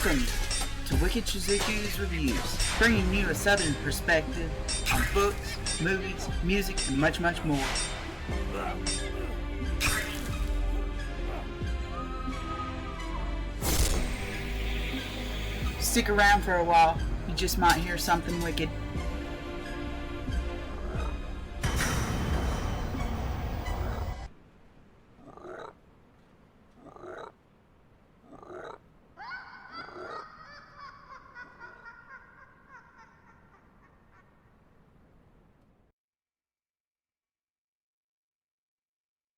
Welcome to Wickedshizuku's Reviews, bringing you a southern perspective on books, movies, music, and much, much more. Stick around for a while, you just might hear something wicked.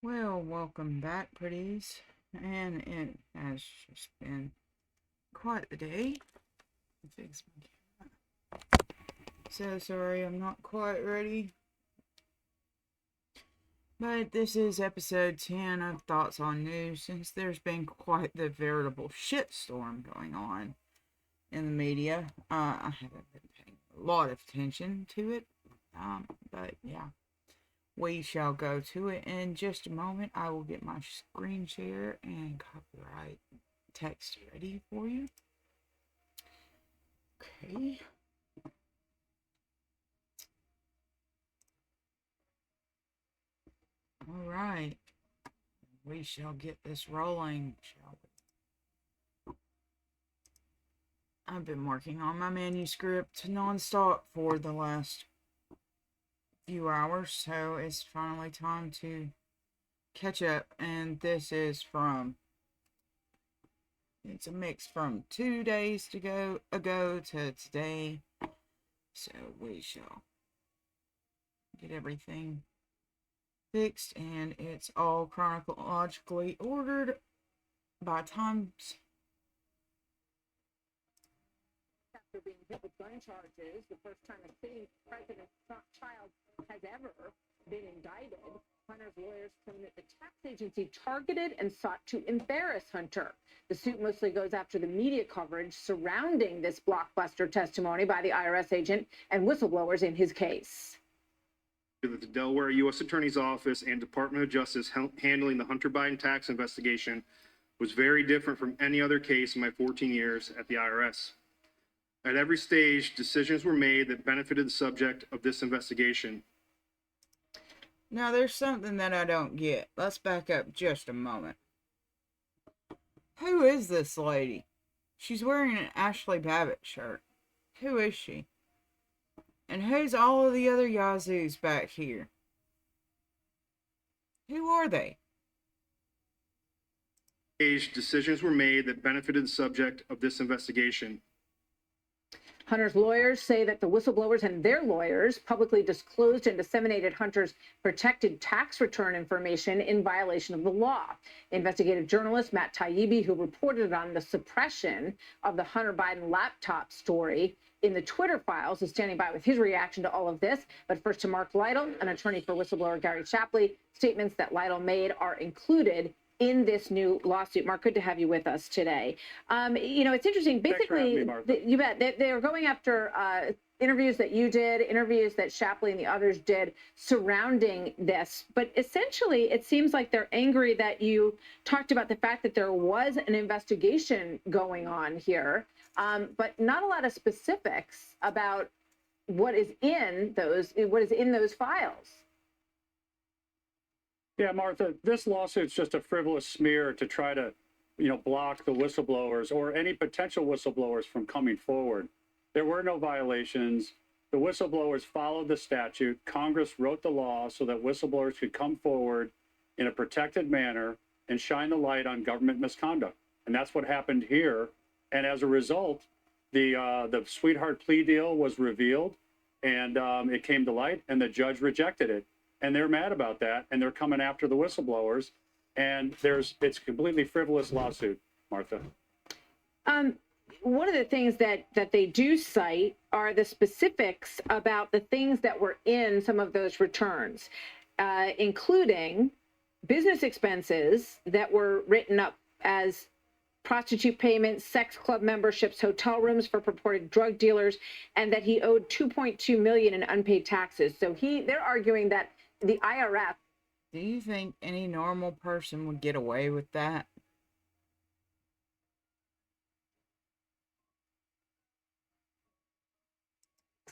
Well, welcome back, pretties, and it has just been quite the day. Fix my camera. So sorry, I'm not quite ready. But this is episode 10 of Thoughts on News, since there's been quite the veritable shitstorm going on in the media. I haven't been paying a lot of attention to it, but yeah. We shall go to it in just a moment. I will get my screen share and copyright text ready for you. Okay. All right. We shall get this rolling, shall we? I've been working on my manuscript nonstop for the last few hours, so it's finally time to catch up. And this is it's a mix from 2 days ago to today, so we shall get everything fixed, and it's all chronologically ordered by times. After being hit with gun charges, the first time a sitting president's child has ever been indicted, Hunter's lawyers claim that the tax agency targeted and sought to embarrass Hunter. The suit mostly goes after the media coverage surrounding this blockbuster testimony by the IRS agent and whistleblowers in his case. That the Delaware U.S. Attorney's Office and Department of Justice handling the Hunter Biden tax investigation was very different from any other case in my 14 years at the IRS. At every stage, decisions were made that benefited the subject of this investigation. Now, there's something that I don't get. Let's back up just a moment. Who is this lady? She's wearing an Ashley Babbitt shirt. Who is she? And who's all of the other yazoos back here? Who are they? Decisions were made that benefited the subject of this investigation. Hunter's lawyers say that the whistleblowers and their lawyers publicly disclosed and disseminated Hunter's protected tax return information in violation of the law. Investigative journalist Matt Taibbi, who reported on the suppression of the Hunter Biden laptop story in the Twitter files, is standing by with his reaction to all of this. But first to Mark Lytle, an attorney for whistleblower Gary Shapley. Statements that Lytle made are included in this new lawsuit. Mark, good to have you with us today. It's interesting. Basically, you bet. They're going after interviews that you did, interviews that Shapley and the others did surrounding this. But essentially, it seems like they're angry that you talked about the fact that there was an investigation going on here, but not a lot of specifics about what is in those files. Yeah, Martha, this lawsuit's just a frivolous smear to try to, block the whistleblowers or any potential whistleblowers from coming forward. There were no violations. The whistleblowers followed the statute. Congress wrote the law so that whistleblowers could come forward in a protected manner and shine the light on government misconduct. And that's what happened here. And as a result, the sweetheart plea deal was revealed, and it came to light, and the judge rejected it. And they're mad about that, and they're coming after the whistleblowers. And it's a completely frivolous lawsuit, Martha. One of the things that they do cite are the specifics about the things that were in some of those returns, including business expenses that were written up as prostitute payments, sex club memberships, hotel rooms for purported drug dealers, and that he owed $2.2 million in unpaid taxes. So they're arguing that the IRS. Do you think any normal person would get away with that?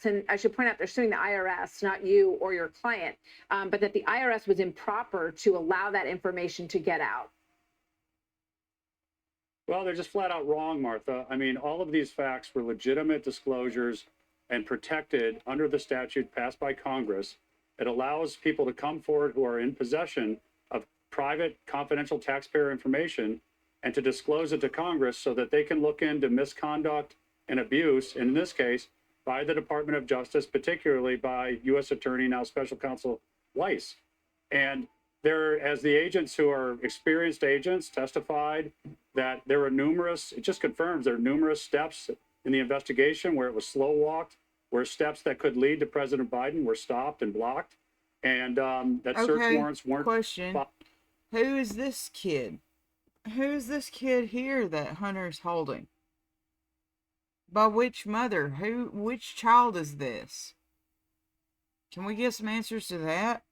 IRS, and I should point out they're suing the IRS, not you or your client, but that the IRS was improper to allow that information to get out. Well, they're just flat out wrong, Martha. I mean, all of these facts were legitimate disclosures and protected under the statute passed by Congress. It allows people to come forward who are in possession of private, confidential taxpayer information and to disclose it to Congress so that they can look into misconduct and abuse, and in this case, by the Department of Justice, particularly by U.S. Attorney, now Special Counsel Weiss. And there, as the agents who are experienced agents testified that there were numerous, it just confirms there are numerous steps in the investigation where it was slow walked, where steps that could lead to President Biden were stopped and blocked, and that search warrants weren't. Question. Who is this kid? Who's this kid here that Hunter's holding? By which mother? Which child is this? Can we get some answers to that?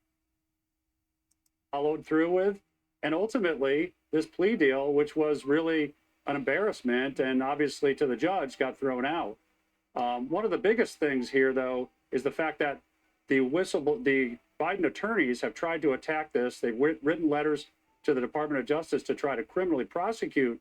Followed through with, and ultimately this plea deal, which was really an embarrassment and obviously to the judge, got thrown out. One of the biggest things here, though, is the fact that the Biden attorneys have tried to attack this. They've written letters to the Department of Justice to try to criminally prosecute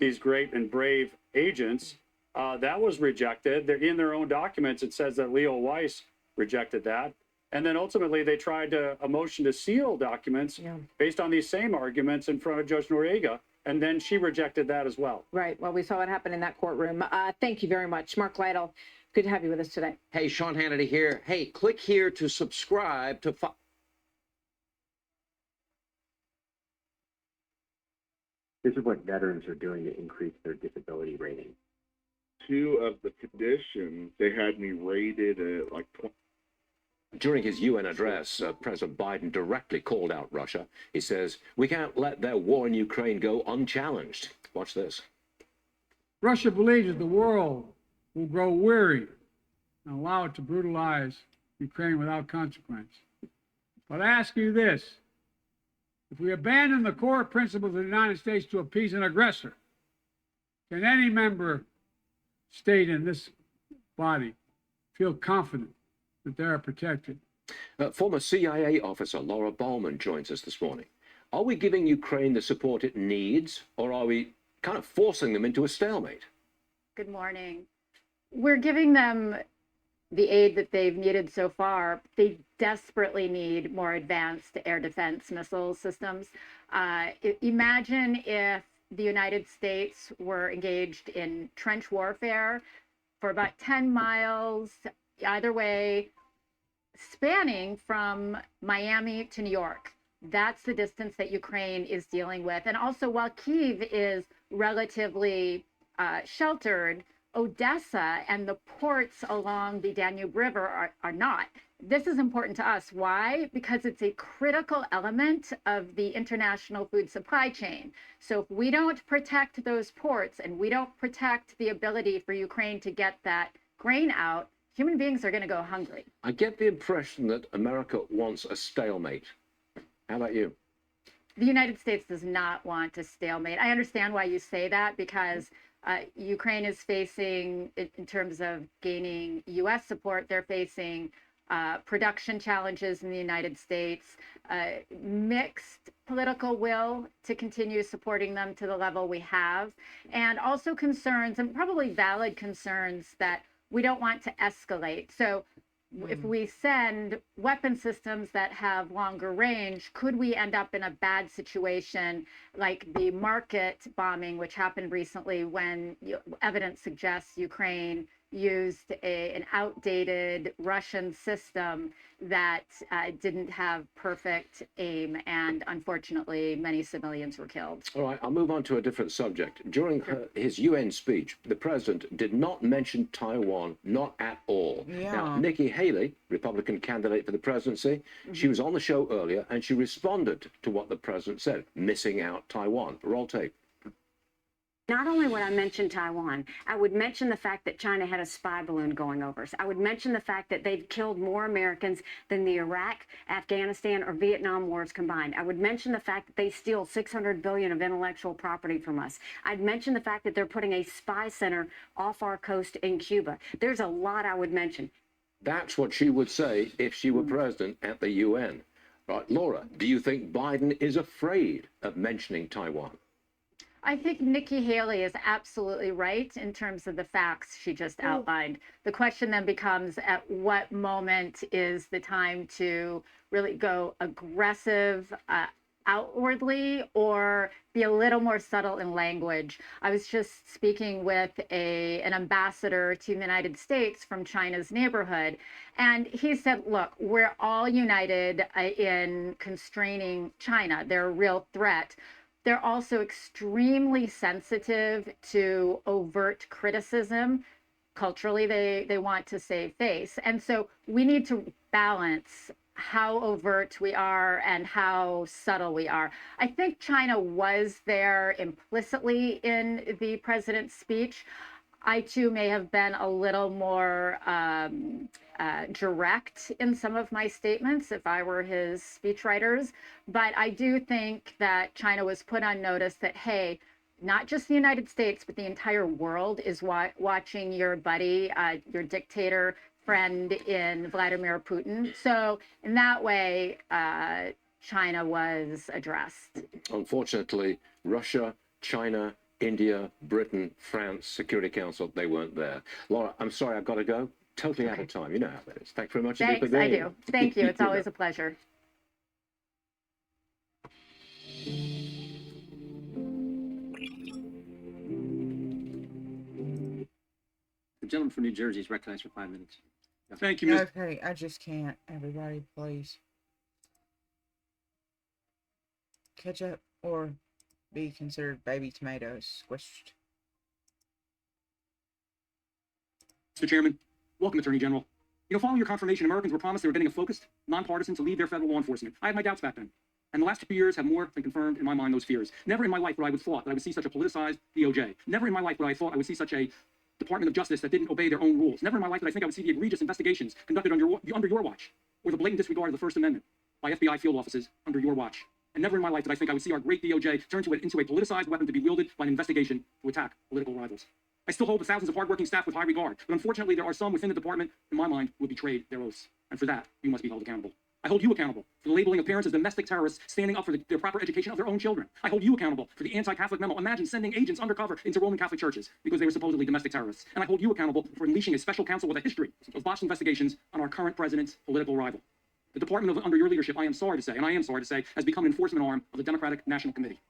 these great and brave agents. That was rejected. They're in their own documents. It says that Leo Weiss rejected that. And then ultimately they tried a motion to seal documents based on these same arguments in front of Judge Noriega. And then she rejected that as well. Right. Well, we saw what happened in that courtroom. Thank you very much. Mark Lytle, good to have you with us today. Hey, Sean Hannity here. Hey, click here to subscribe to This is what veterans are doing to increase their disability rating. 2 of the conditions, they had me rated at like 20. During his UN address, President Biden directly called out Russia. He says, we can't let their war in Ukraine go unchallenged. Watch this. Russia believes that the world will grow weary and allow it to brutalize Ukraine without consequence. But I ask you this, if we abandon the core principles of the United States to appease an aggressor, can any member state in this body feel confident that they are protected? Former CIA officer Laura Bowman joins us this morning. Are we giving Ukraine the support it needs, or are we kind of forcing them into a stalemate? Good morning. We're giving them the aid that they've needed so far. They desperately need more advanced air defense missile systems. Imagine if the United States were engaged in trench warfare for about 10 miles either way, spanning from Miami to New York. That's the distance that Ukraine is dealing with. And also, while Kyiv is relatively sheltered, Odessa and the ports along the Danube River are not. This is important to us. Why? Because it's a critical element of the international food supply chain. So if we don't protect those ports and we don't protect the ability for Ukraine to get that grain out, human beings are going to go hungry. I get the impression that America wants a stalemate. How about you? The United States does not want a stalemate. I understand why you say that, because Ukraine is facing, in terms of gaining U.S. support, they're facing production challenges in the United States, mixed political will to continue supporting them to the level we have, and also concerns, and probably valid concerns, that we don't want to escalate. So if we send weapon systems that have longer range, could we end up in a bad situation like the market bombing, which happened recently when evidence suggests Ukraine used an outdated Russian system that didn't have perfect aim, and unfortunately many civilians were killed. All right, I'll move on to a different subject. During his UN speech, the president did not mention Taiwan, not at all. Yeah. Now, Nikki Haley, Republican candidate for the presidency, she was on the show earlier and she responded to what the president said, missing out Taiwan. Roll tape. Not only would I mention Taiwan, I would mention the fact that China had a spy balloon going over us. I would mention the fact that they've killed more Americans than the Iraq, Afghanistan, or Vietnam wars combined. I would mention the fact that they steal $600 billion of intellectual property from us. I'd mention the fact that they're putting a spy center off our coast in Cuba. There's a lot I would mention. That's what she would say if she were president at the UN. Right, Laura, do you think Biden is afraid of mentioning Taiwan? I think Nikki Haley is absolutely right in terms of the facts she just outlined. The question then becomes, at what moment is the time to really go aggressive outwardly, or be a little more subtle in language? I was just speaking with an ambassador to the United States from China's neighborhood, and he said, look, we're all united in constraining China. They're a real threat. They're also extremely sensitive to overt criticism. Culturally, they want to save face. And so we need to balance how overt we are and how subtle we are. I think China was there implicitly in the president's speech. I too may have been a little more direct in some of my statements if I were his speechwriters, but I do think that China was put on notice that, hey, not just the United States, but the entire world is watching your buddy, your dictator friend in Vladimir Putin. So in that way, China was addressed. Unfortunately, Russia, China, India, Britain, France, Security Council, they weren't there. Laura, I'm sorry, I've got to go. Totally out of time. You know how that is. Thanks very much. Thanks, I do. Thank you. It's always a pleasure. The gentleman from New Jersey is recognized for 5 minutes. Thank you, Ms. Okay, I just can't. Everybody, please. Ketchup or be considered baby tomatoes squished. Mr. Chairman, welcome, Attorney General. You know, following your confirmation, Americans were promised they were getting a focused, nonpartisan to lead their federal law enforcement. I had my doubts back then. And the last 2 years have more than confirmed in my mind those fears. Never in my life would I have thought that I would see such a politicized DOJ. Never in my life would I have thought I would see such a Department of Justice that didn't obey their own rules. Never in my life did I think I would see the egregious investigations conducted under your watch, or the blatant disregard of the First Amendment by FBI field offices under your watch. And never in my life did I think I would see our great DOJ turn into a politicized weapon to be wielded by an investigation to attack political rivals. I still hold the thousands of hardworking staff with high regard, but unfortunately there are some within the department, in my mind, who have betrayed their oaths. And for that, you must be held accountable. I hold you accountable for the labeling of parents as domestic terrorists standing up for their proper education of their own children. I hold you accountable for the anti-Catholic memo. Imagine sending agents undercover into Roman Catholic churches because they were supposedly domestic terrorists. And I hold you accountable for unleashing a special counsel with a history of botched investigations on our current president's political rival. The department under your leadership, I am sorry to say, has become an enforcement arm of the Democratic National Committee.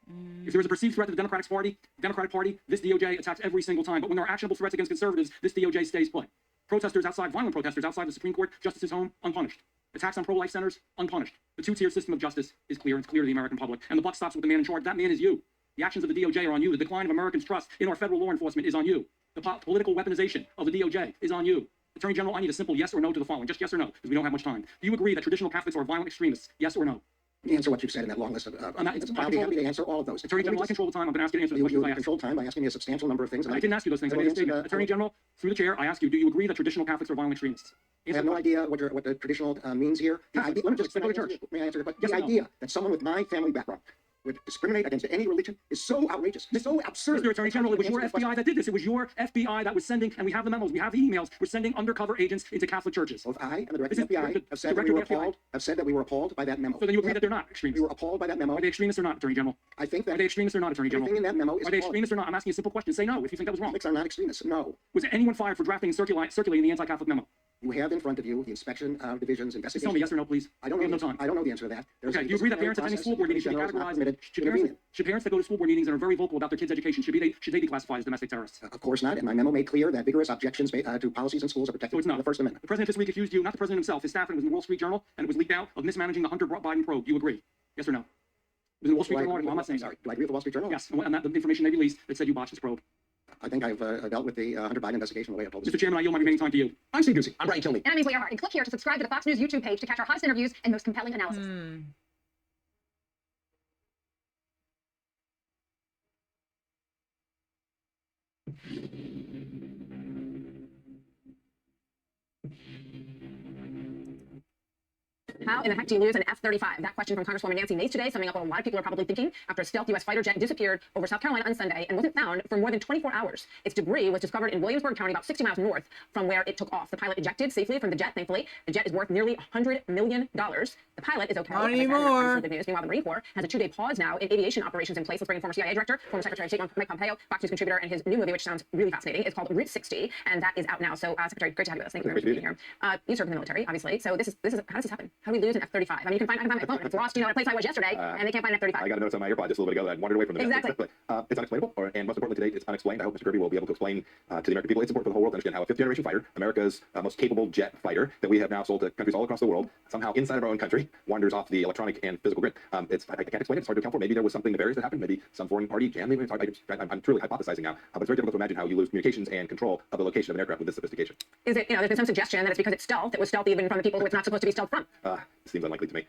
If there is a perceived threat to the Democratic Party, this DOJ attacks every single time. But when there are actionable threats against conservatives, this DOJ stays put. Violent protesters outside the Supreme Court justice's home, unpunished. Attacks on pro-life centers, unpunished. The two-tier system of justice is clear, and it's clear to the American public. And the buck stops with the man in charge. That man is you. The actions of the DOJ are on you. The decline of Americans' trust in our federal law enforcement is on you. The political weaponization of the DOJ is on you. Attorney General, I need a simple yes or no to the following. Just yes or no, because we don't have much time. Do you agree that traditional Catholics are violent extremists? Yes or no? Answer what you've said in that long list of. I'll be happy to answer all of those. Attorney General, I control the time. I'm going to ask you to answer the questions I asked. You control time by asking me a substantial number of things. I didn't ask you those things. I made a statement. Attorney General, through the chair, I ask you, do you agree that traditional Catholics are violent extremists? I have no idea what the traditional means here. Let me just go to church. May I answer? But the idea that someone with my family background would discriminate against any religion is so outrageous. It's so absurd. Mr. Attorney General, it was your FBI that did this. It was your FBI that was sending, and we have the memos, we have the emails, we're sending undercover agents into Catholic churches. Both I and the director of the FBI have said that we were appalled by that memo. So then you agree that they're not extremists? We were appalled by that memo. Are they extremists or not, Attorney General? I think that. Are they extremists or not, Attorney General? Everything in that memo is. Are they extremists or not? I'm asking you a simple question. Say no if you think that was wrong. Catholics are not extremists. No. Was anyone fired for drafting and circulating the anti-Catholic memo? You have in front of you the inspection division's investigation. Just tell me yes or no, please. I don't know. time. I don't know the answer to that. Okay. Do you agree that parents attending school board meetings should be categorized? Should parents that go to school board meetings and are very vocal about their kids' education should they be classified as domestic terrorists? Of course not. And my memo made clear that vigorous objections to policies in schools are protected by the First Amendment. The president this week accused you, not the president himself, his staff, and it was in the Wall Street Journal, and it was leaked out of mismanaging the Hunter Biden probe. Do you agree? Yes or no? It was in the Wall Street Journal article. I'm not saying. Sorry. Do I agree with the Wall Street Journal? Yes. And that the information they released that said you botched this probe. I think I've dealt with the Hunter Biden investigation the way I told you. Mr. Chairman, I yield my remaining time to you. I'm Steve Ducey. I'm Brian Kilmeade. And I'm Ainsley Earhart. And click here to subscribe to the Fox News YouTube page to catch our hottest interviews and most compelling analysis. How in the heck do you lose an F-35? That question from Congresswoman Nancy Mace today, summing up what a lot of people are probably thinking after a stealth U.S. fighter jet disappeared over South Carolina on Sunday and wasn't found for more than 24 hours. Its debris was discovered in Williamsburg County, about 60 miles north from where it took off. The pilot ejected safely from the jet, thankfully. The jet is worth nearly $100 million. The pilot is okay. Not as I said, anymore. good news. Meanwhile, the Marine Corps has a 2-day pause now in aviation operations in place. Let's bring in former CIA director, former Secretary of State Mike Pompeo, Fox News contributor, and his new movie, which sounds really fascinating. It's called Route 60, and that is out now. So, Secretary, great to have you with us. Thank you very much for being here. You served in the military, obviously. So this is how does this happen? How do we lose an F-35? I mean, I can find my phone. It's lost, at a place I was yesterday, and they can't find an F-35. I got a notice on my AirPod just a little bit ago that I wandered away from the Exactly. It's unexplainable, and most importantly today, it's unexplained. I hope Mr. Kirby will be able to explain to the American people its support for the whole world to understand how a fifth-generation fighter, America's most capable jet fighter that we have now sold to countries all across the world, somehow inside of our own country, wanders off the electronic and physical grid. I can't explain it. It's hard to account for. Maybe there was something nefarious that happened. Maybe some foreign party jammed me. I'm truly hypothesizing now, but it's very difficult to imagine how you lose communications and control of the location of an aircraft with this sophistication. Is it, there's been some suggestion that it's because it's stealth. It was stealth even from the people who it's not supposed to be stealth from. Seems unlikely to me.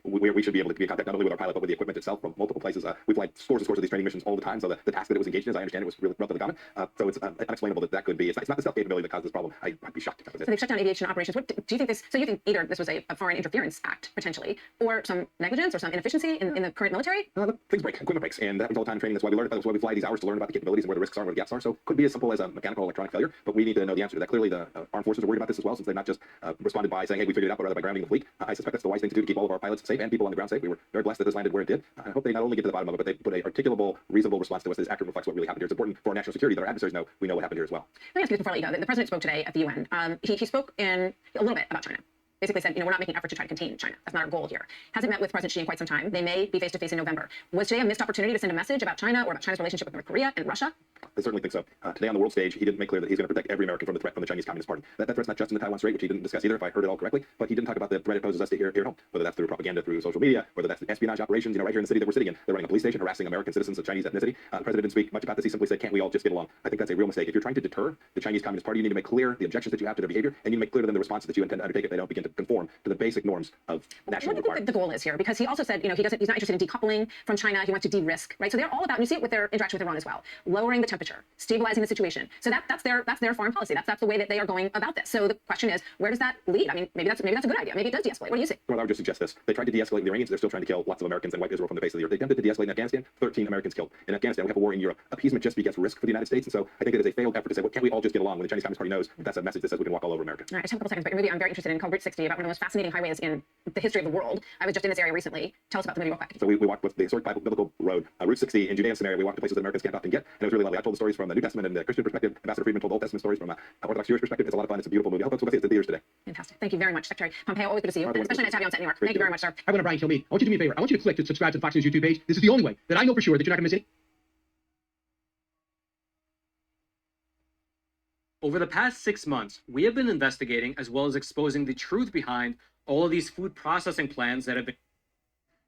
We should be able to be in contact not only with our pilot, but with the equipment itself from multiple places. We fly scores and scores of these training missions all the time, so the task that it was engaged in, as I understand it, was really relatively common. So it's unexplainable that could be. It's not the stealth capability that caused this problem. I'd be shocked if that was it. So they've shut down aviation operations. What do you think this? So you think either this was a foreign interference act potentially, or some negligence or some inefficiency in the current military? Things break, equipment breaks, and that happens all the time in training. That's why we learn it. That's why we fly these hours to learn about the capabilities and where the risks are and where the gaps are. So it could be as simple as a mechanical electronic failure, but we need to know the answer to that. Clearly, the armed forces are worried about this as well, since they've not just responded by saying, "Hey, we figured it out," but rather by grounding the fleet. I suspect that's the wise thing to do to keep all of our pilots safe and people on the ground safe. We were very blessed that this landed where it did. I hope they not only get to the bottom of it, but they put a articulable, reasonable response to us that is accurate, reflects what really happened here. It's important for our national security that our adversaries know we know what happened here as well. Let me ask you this before I let you go. The president spoke today at the UN. He spoke in a little bit about China. Basically said, we're not making an effort to try to contain China. That's not our goal here. Hasn't met with President Xi in quite some time. They may be face-to-face in November. Was today a missed opportunity to send a message about China or about China's relationship with North Korea and Russia? I certainly think so. Today on the world stage, he didn't make clear that he's going to protect every American from the threat from the Chinese Communist Party. That threat's not just in the Taiwan Strait, which he didn't discuss either, if I heard it all correctly, but he didn't talk about the threat it poses us here at home, whether that's through propaganda, through social media, whether that's espionage operations, right here in the city that we're sitting in. They're running a police station, harassing American citizens of Chinese ethnicity. The president didn't speak much about this. He simply said, can't we all just get along? I think that's a real mistake. If you're trying to deter the Chinese Communist Party, you need to make clear the objections that you have to their behavior, and you need to make clear to them the responses that you intend to undertake if they don't begin to conform to the basic norms of national requirements. What do you think the goal is here? Because he also said, he's not interested in decoupling from China. He wants to de-risk, right? So they're all about, and you see it with their interaction with Iran as well, lowering the temperature, stabilizing the situation. So that's their foreign policy. That's the way that they are going about this. So the question is, where does that lead? I mean, maybe that's a good idea. Maybe it does de-escalate. What do you say? Well, I would just suggest this. They tried to de-escalate the Iranians. They're still trying to kill lots of Americans and wipe Israel from the face of the earth. They attempted to de-escalate in Afghanistan. 13 Americans killed. In Afghanistan, we have a war in Europe. Appeasement just begets risk for the United States. And so I think it is a failed effort to say, well, can't we all just get along when the Chinese Communist Party knows that's a message that says we can walk all over America. All right, I just have a couple seconds, but your movie I'm very interested in called Route 60, about one of the most fascinating highways in the history of the world. I was just in this area recently. Tell us about the movie real quick. So we walked with the historic biblical road, Route 60 in Judea and Samaria. We walked to places that Americans can't often get, and it was really lovely. I told the stories from the New Testament and the Christian perspective. Ambassador Friedman told the Old Testament stories from an Orthodox Jewish perspective. It's a lot of fun. It's a beautiful movie. I hope folks will see it in theaters today. Fantastic. Thank you very much, Secretary Pompeo. Always good to see you, especially nice to have you on set in New York. Thank you very much, sir. Hi, Brian Kilmeade. I want you to do me a favor. I want you to click to subscribe to the Fox News YouTube page. This is the only way that I know for sure that you're not going to miss it. Over the past 6 months, we have been investigating as well as exposing the truth behind all of these food processing plants that have been...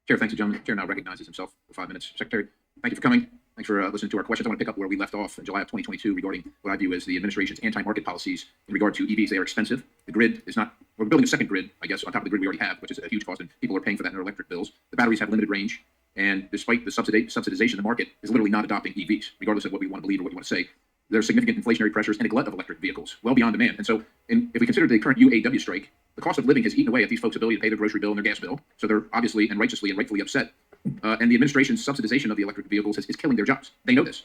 Chair, thanks, gentlemen. The chair now recognizes himself for 5 minutes. Secretary, thank you for coming. Thanks for listening to our questions. I want to pick up where we left off in July of 2022 regarding what I view as the administration's anti-market policies in regard to EVs. They are expensive. The grid is not, we're building a second grid, I guess, on top of the grid we already have, which is a huge cost, and people are paying for that in their electric bills. The batteries have limited range, and despite the subsidization, the market is literally not adopting EVs, regardless of what we want to believe or what you want to say. There are significant inflationary pressures and a glut of electric vehicles, well beyond demand. And so if we consider the current UAW strike, the cost of living has eaten away at these folks' ability to pay their grocery bill and their gas bill. So they're obviously and rightfully upset. And the administration's subsidization of the electric vehicles is killing their jobs. They know this.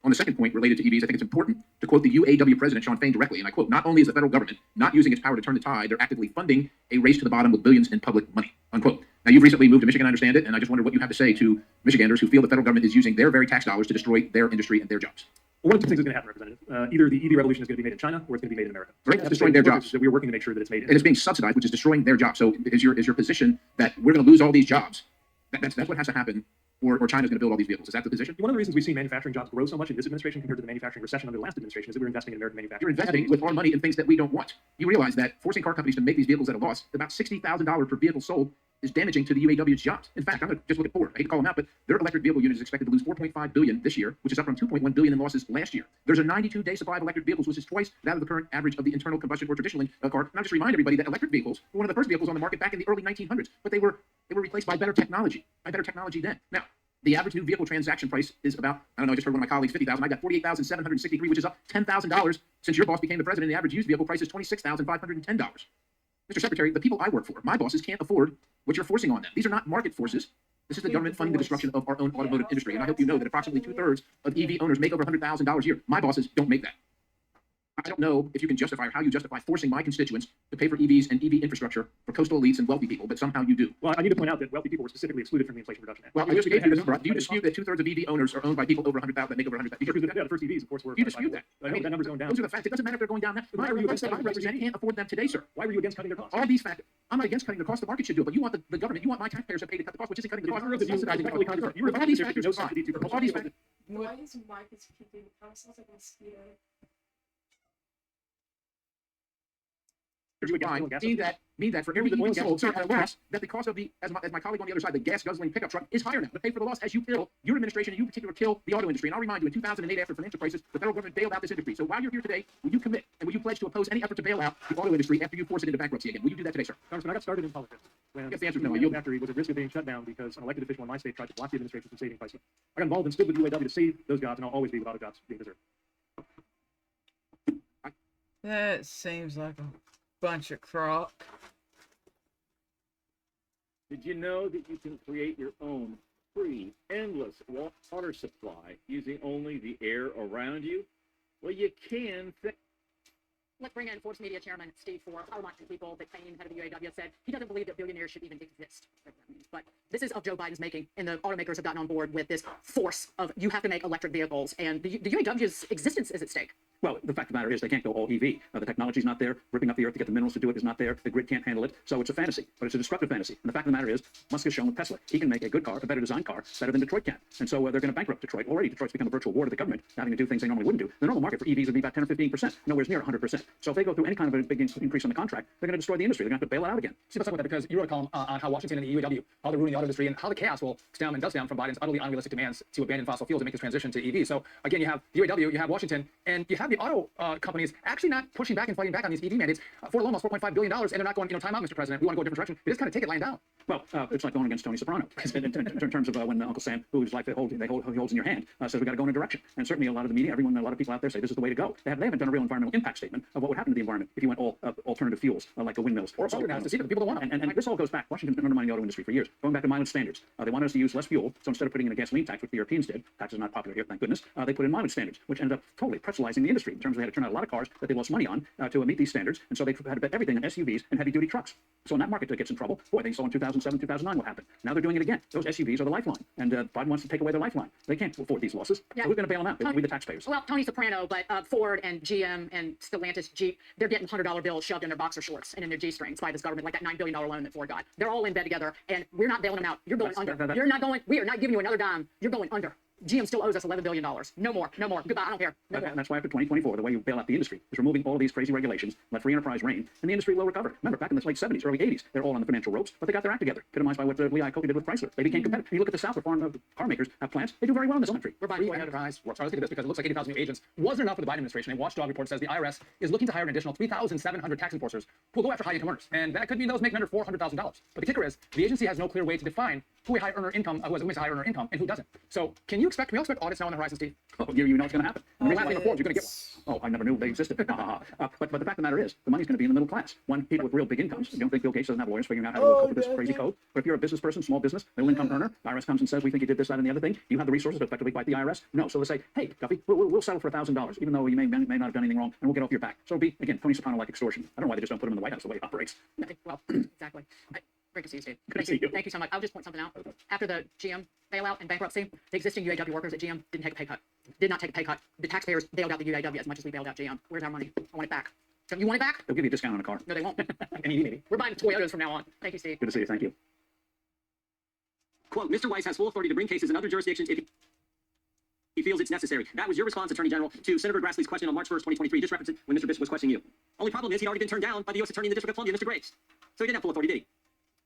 On the second point related to EVs, I think it's important to quote the UAW president, Sean Fain, directly, and I quote, not only is the federal government not using its power to turn the tide, they're actively funding a race to the bottom with billions in public money, unquote. Now, you've recently moved to Michigan, I understand it, and I just wonder what you have to say to Michiganders who feel the federal government is using their very tax dollars to destroy their industry and their jobs. Well, one of two things is going to happen, Representative. Either the EV revolution is going to be made in China or it's going to be made in America. Right, that's destroying their jobs. So we're working to make sure that it's made in and it's being subsidized, which is destroying their jobs. So is your position that we're going to lose all these jobs? That's what has to happen, or China's going to build all these vehicles. Is that the position? One of the reasons we've seen manufacturing jobs grow so much in this administration compared to the manufacturing recession under the last administration is that we're investing in American manufacturing. You're investing with our money in things that we don't want. You realize that forcing car companies to make these vehicles at a loss, about $60,000 per vehicle sold, is damaging to the UAW's jobs. In fact, I'm going to just look at Ford. I hate to call them out, but their electric vehicle unit is expected to lose $4.5 billion this year, which is up from $2.1 billion in losses last year. There's a 92-day supply of electric vehicles, which is twice that of the current average of the internal combustion or traditional car. And I'll just remind everybody that electric vehicles were one of the first vehicles on the market back in the early 1900s, but they were replaced by better technology then. Now, the average new vehicle transaction price is about, I don't know, I just heard one of my colleagues, $50,000. I got $48,763, which is up $10,000 since your boss became the president. The average used vehicle price is $26,510. Mr. Secretary, the people I work for, my bosses can't afford what you're forcing on them. These are not market forces. This is the government funding the destruction of our own automotive industry. And I hope you know that approximately 2/3 of EV owners make over $100,000 a year. My bosses don't make that. I don't know if you can justify or how you justify forcing my constituents to pay for EVs and EV infrastructure for coastal elites and wealthy people, but somehow you do. Well, I need to point out that wealthy people were specifically excluded from the Inflation Reduction Act. Well, I just gave you the number. Do you dispute that 2/3 of EV owners are owned by people over 100,000 that make over 100,000? Yeah, the first EVs, of course, were. Do you dispute that? I know that number's going down. Those are the facts. It doesn't matter if they're going down. Why were you against I represent can't afford them today, sir. Why were you against cutting their costs? All these factors. I'm not against cutting the cost. The market should do it. But you want the government, you want my taxpayers to pay to cut the cost, which isn't cutting the cost. All these factors. All these factors. Why is markets keeping the costs like a mosquito? Mean that for every EV sold, sir, at a loss, that the cost of the, as my colleague on the other side, the gas guzzling pickup truck is higher now. To pay for the loss as you kill your administration and you in particular kill the auto industry. And I'll remind you, in 2008, after financial crisis, the federal government bailed out this industry. So while you're here today, will you commit and will you pledge to oppose any effort to bail out the auto industry after you force it into bankruptcy again? Will you do that today, sir? Congressman, I got started in politics when Yes, the answer is no. after he was at risk of being shut down because an elected official in my state tried to block the administration from saving prices. I got involved and stood with UAW to save those jobs, and I'll always be with auto jobs being preserved. That seems like a bunch of crock. Did you know that you can create your own free, endless water supply using only the air around you? Well, you can. Let's bring in Forbes Media Chairman Steve Ford. How much people that claim head of the UAW said he doesn't believe that billionaires should even exist. But this is of Joe Biden's making, and the automakers have gotten on board with this force of you have to make electric vehicles, and the UAW's existence is at stake. Well, the fact of the matter is they can't go all EV. The technology's not there. Ripping up the earth to get the minerals to do it is not there. The grid can't handle it. So it's a fantasy, but it's a destructive fantasy. And the fact of the matter is, Musk has shown with Tesla, he can make a good car, a better designed car, better than Detroit can. And so they're going to bankrupt Detroit. Already, Detroit's become a virtual war to the government, having to do things they normally wouldn't do. The normal market for EVs would be about 10 or 15%, nowhere near 100%. So if they go through any kind of a big increase in the contract, they're going to destroy the industry. They're going to have to bail it out again. See, let's talk about that because you wrote a column on how Washington and the UAW, how they're ruining the auto industry and how the chaos will stem and does stem from Biden's utterly unrealistic demands to abandon fossil fuels and make this transition to EVs. So again, you have the UAW, you have Washington, and you have the auto companies actually not pushing back and fighting back on these EV mandates for almost $4.5 billion, and they're not going, time out, Mr. President. We want to go a different direction. They just kind of take it lying down. Well, it's like going against Tony Soprano in terms of when Uncle Sam, whose life he holds in your hand, says we got to go in a direction. And certainly a lot of the media, a lot of people out there say this is the way to go. They haven't done a real environmental impact statement of what would happen to the environment if you went all alternative fuels like the windmills. Or solar panels to see that the people don't want them. And this all goes back. Washington's been undermining the auto industry for years, going back to mileage standards. They wanted us to use less fuel, so instead of putting in a gasoline tax, which the Europeans did, tax is not popular here, thank goodness, they put in mileage standards, which ended up totally pretzelizing the industry in terms of they had to turn out a lot of cars that they lost money on to meet these standards, and so they had to bet everything on SUVs and heavy-duty trucks. So when that market gets in trouble, boy, they saw in 2007, 2009 what happened. Now they're doing it again. Those SUVs are the lifeline, and Biden wants to take away their lifeline. They can't afford these losses. Yeah. So who's going to bail them out? We the taxpayers. Well, Tony Soprano, but Ford and GM and Stellantis Jeep, they're getting $100 bills shoved in their boxer shorts and in their G-strings by this government, like that $9 billion loan that Ford got. They're all in bed together, and we're not bailing them out. You're going under. You're not going. We are not giving you another dime. You're going under. GM still owes us $11 billion. No more. No more. Goodbye. I don't care. No more. And that's why after 2024, the way you bail out the industry is removing all of these crazy regulations, let free enterprise reign, and the industry will recover. Remember, back in the late 70s, early 80s, they're all on the financial ropes, but they got their act together, epitomized by what Lee Iacocca did with Chrysler. They became competitive. You look at the South, where foreign car makers have plants, they do very well in this country. We're buying free enterprise. So let's look at this because it looks like 80,000 new agents wasn't enough for the Biden administration. A watchdog report says the IRS is looking to hire an additional 3,700 tax enforcers who will go after high-income earners. And that could mean those making under $400,000. But the kicker is, the agency has no clear way to define who a high earner income, who has a high earner income, and who doesn't. So can we expect audits now on the horizon, Steve? Oh, you know it's going to happen. When you're reports, you're going to get. Oh, I never knew they existed. But the fact of the matter is, the money's going to be in the middle class. When people with real big incomes, you don't think Bill Gates doesn't have lawyers figuring out how to cope with this crazy code. But if you're a business person, small business, middle income earner, the IRS comes and says, we think you did this, that, and the other thing. You have the resources to effectively fight the IRS? No. So they say, hey, Duffy, we'll settle for $1,000, even though you may not have done anything wrong, and we'll get off your back. So it'll be, again, Tony Soprano-like extortion. I don't know why they just don't put him in the White House the way it operates. Well, exactly. Great to see you, Steve. Thank you so much. I'll just point something out. After the GM bailout and bankruptcy, the existing UAW workers at GM didn't take a pay cut. Did not take a pay cut. The taxpayers bailed out the UAW as much as we bailed out GM. Where's our money? I want it back. So you want it back? They'll give you a discount on a car. No, they won't. Maybe. We're buying Toyotas from now on. Thank you, Steve. Good to see you. Thank you. Quote, Mr. Weiss has full authority to bring cases in other jurisdictions if he feels it's necessary. That was your response, Attorney General, to Senator Grassley's question on March 1st, 2023. Just referenced it when Mr. Bishop was questioning you. Only problem is he'd already been turned down by the U.S. Attorney in the District of Columbia, Mr. Graves. So he didn't have full authority, did he?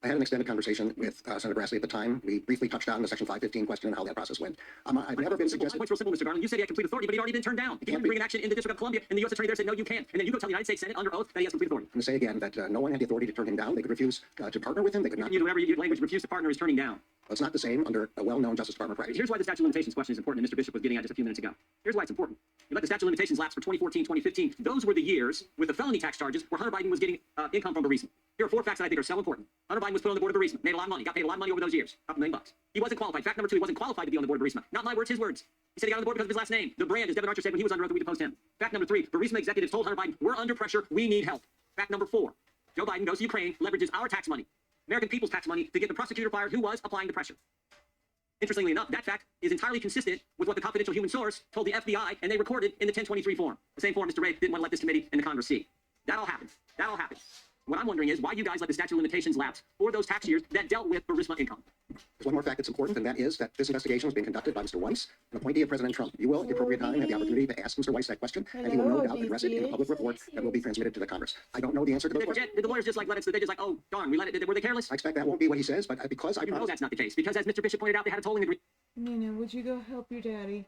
I had an extended conversation with Senator Grassley at the time. We briefly touched on the Section 515 question and how that process went. I've never been suggested. It's real simple, Mr. Garland. You said he had complete authority, but he'd already been turned down. He can't bring an action in the District of Columbia, and the U.S. Attorney there said, no, you can't. And then you go tell the United States Senate under oath that he has complete authority. I'm going to say again that no one had the authority to turn him down. They could refuse to partner with him. They could not. You do whatever your language refuse to partner is turning down. It's not the same under a well-known Justice Department practice. Here's why the statute of limitations question is important, and Mr. Bishop was getting at just a few minutes ago. Here's why it's important. You let the statute of limitations lapse for 2014, 2015. Those were the years with the felony tax charges where Hunter Biden was getting income from bereavement. Here are 4 facts that I think are so important. Hunter Biden was put on the board of bereavement, made a lot of money, got paid a lot of money over those years, $2 million. He wasn't qualified. Fact number 2, he wasn't qualified to be on the board of bereavement. Not my words, his words. He said he got on the board because of his last name. The brand, as Devin Archer said when he was under oath that we deposed him. Fact number 3, bereavement executives told Hunter Biden, we're under pressure, we need help. Fact number 4, Joe Biden goes to Ukraine, leverages our tax money, American people's tax money, to get the prosecutor fired who was applying the pressure. Interestingly enough, that fact is entirely consistent with what the confidential human source told the FBI, and they recorded in the 1023 form. The same form Mr. Ray didn't want to let this committee and the Congress see. That all happened. That all happened. What I'm wondering is why you guys let the statute of limitations lapse for those tax years that dealt with Burisma income. There's one more fact that's important, and that is that this investigation was being conducted by Mr. Weiss, an appointee of President Trump. You will, at the appropriate time, have the opportunity to ask Mr. Weiss that question, and he will no doubt address it in a public report that will be transmitted to the Congress. I don't know the answer to those questions. Did the lawyers just like let it, they just like, oh, darn, we let it, were they careless? I expect that won't be what he says, but because I know that's not the case, because as Mr. Bishop pointed out, they had a tolling agreement. Nina, would you go help your daddy?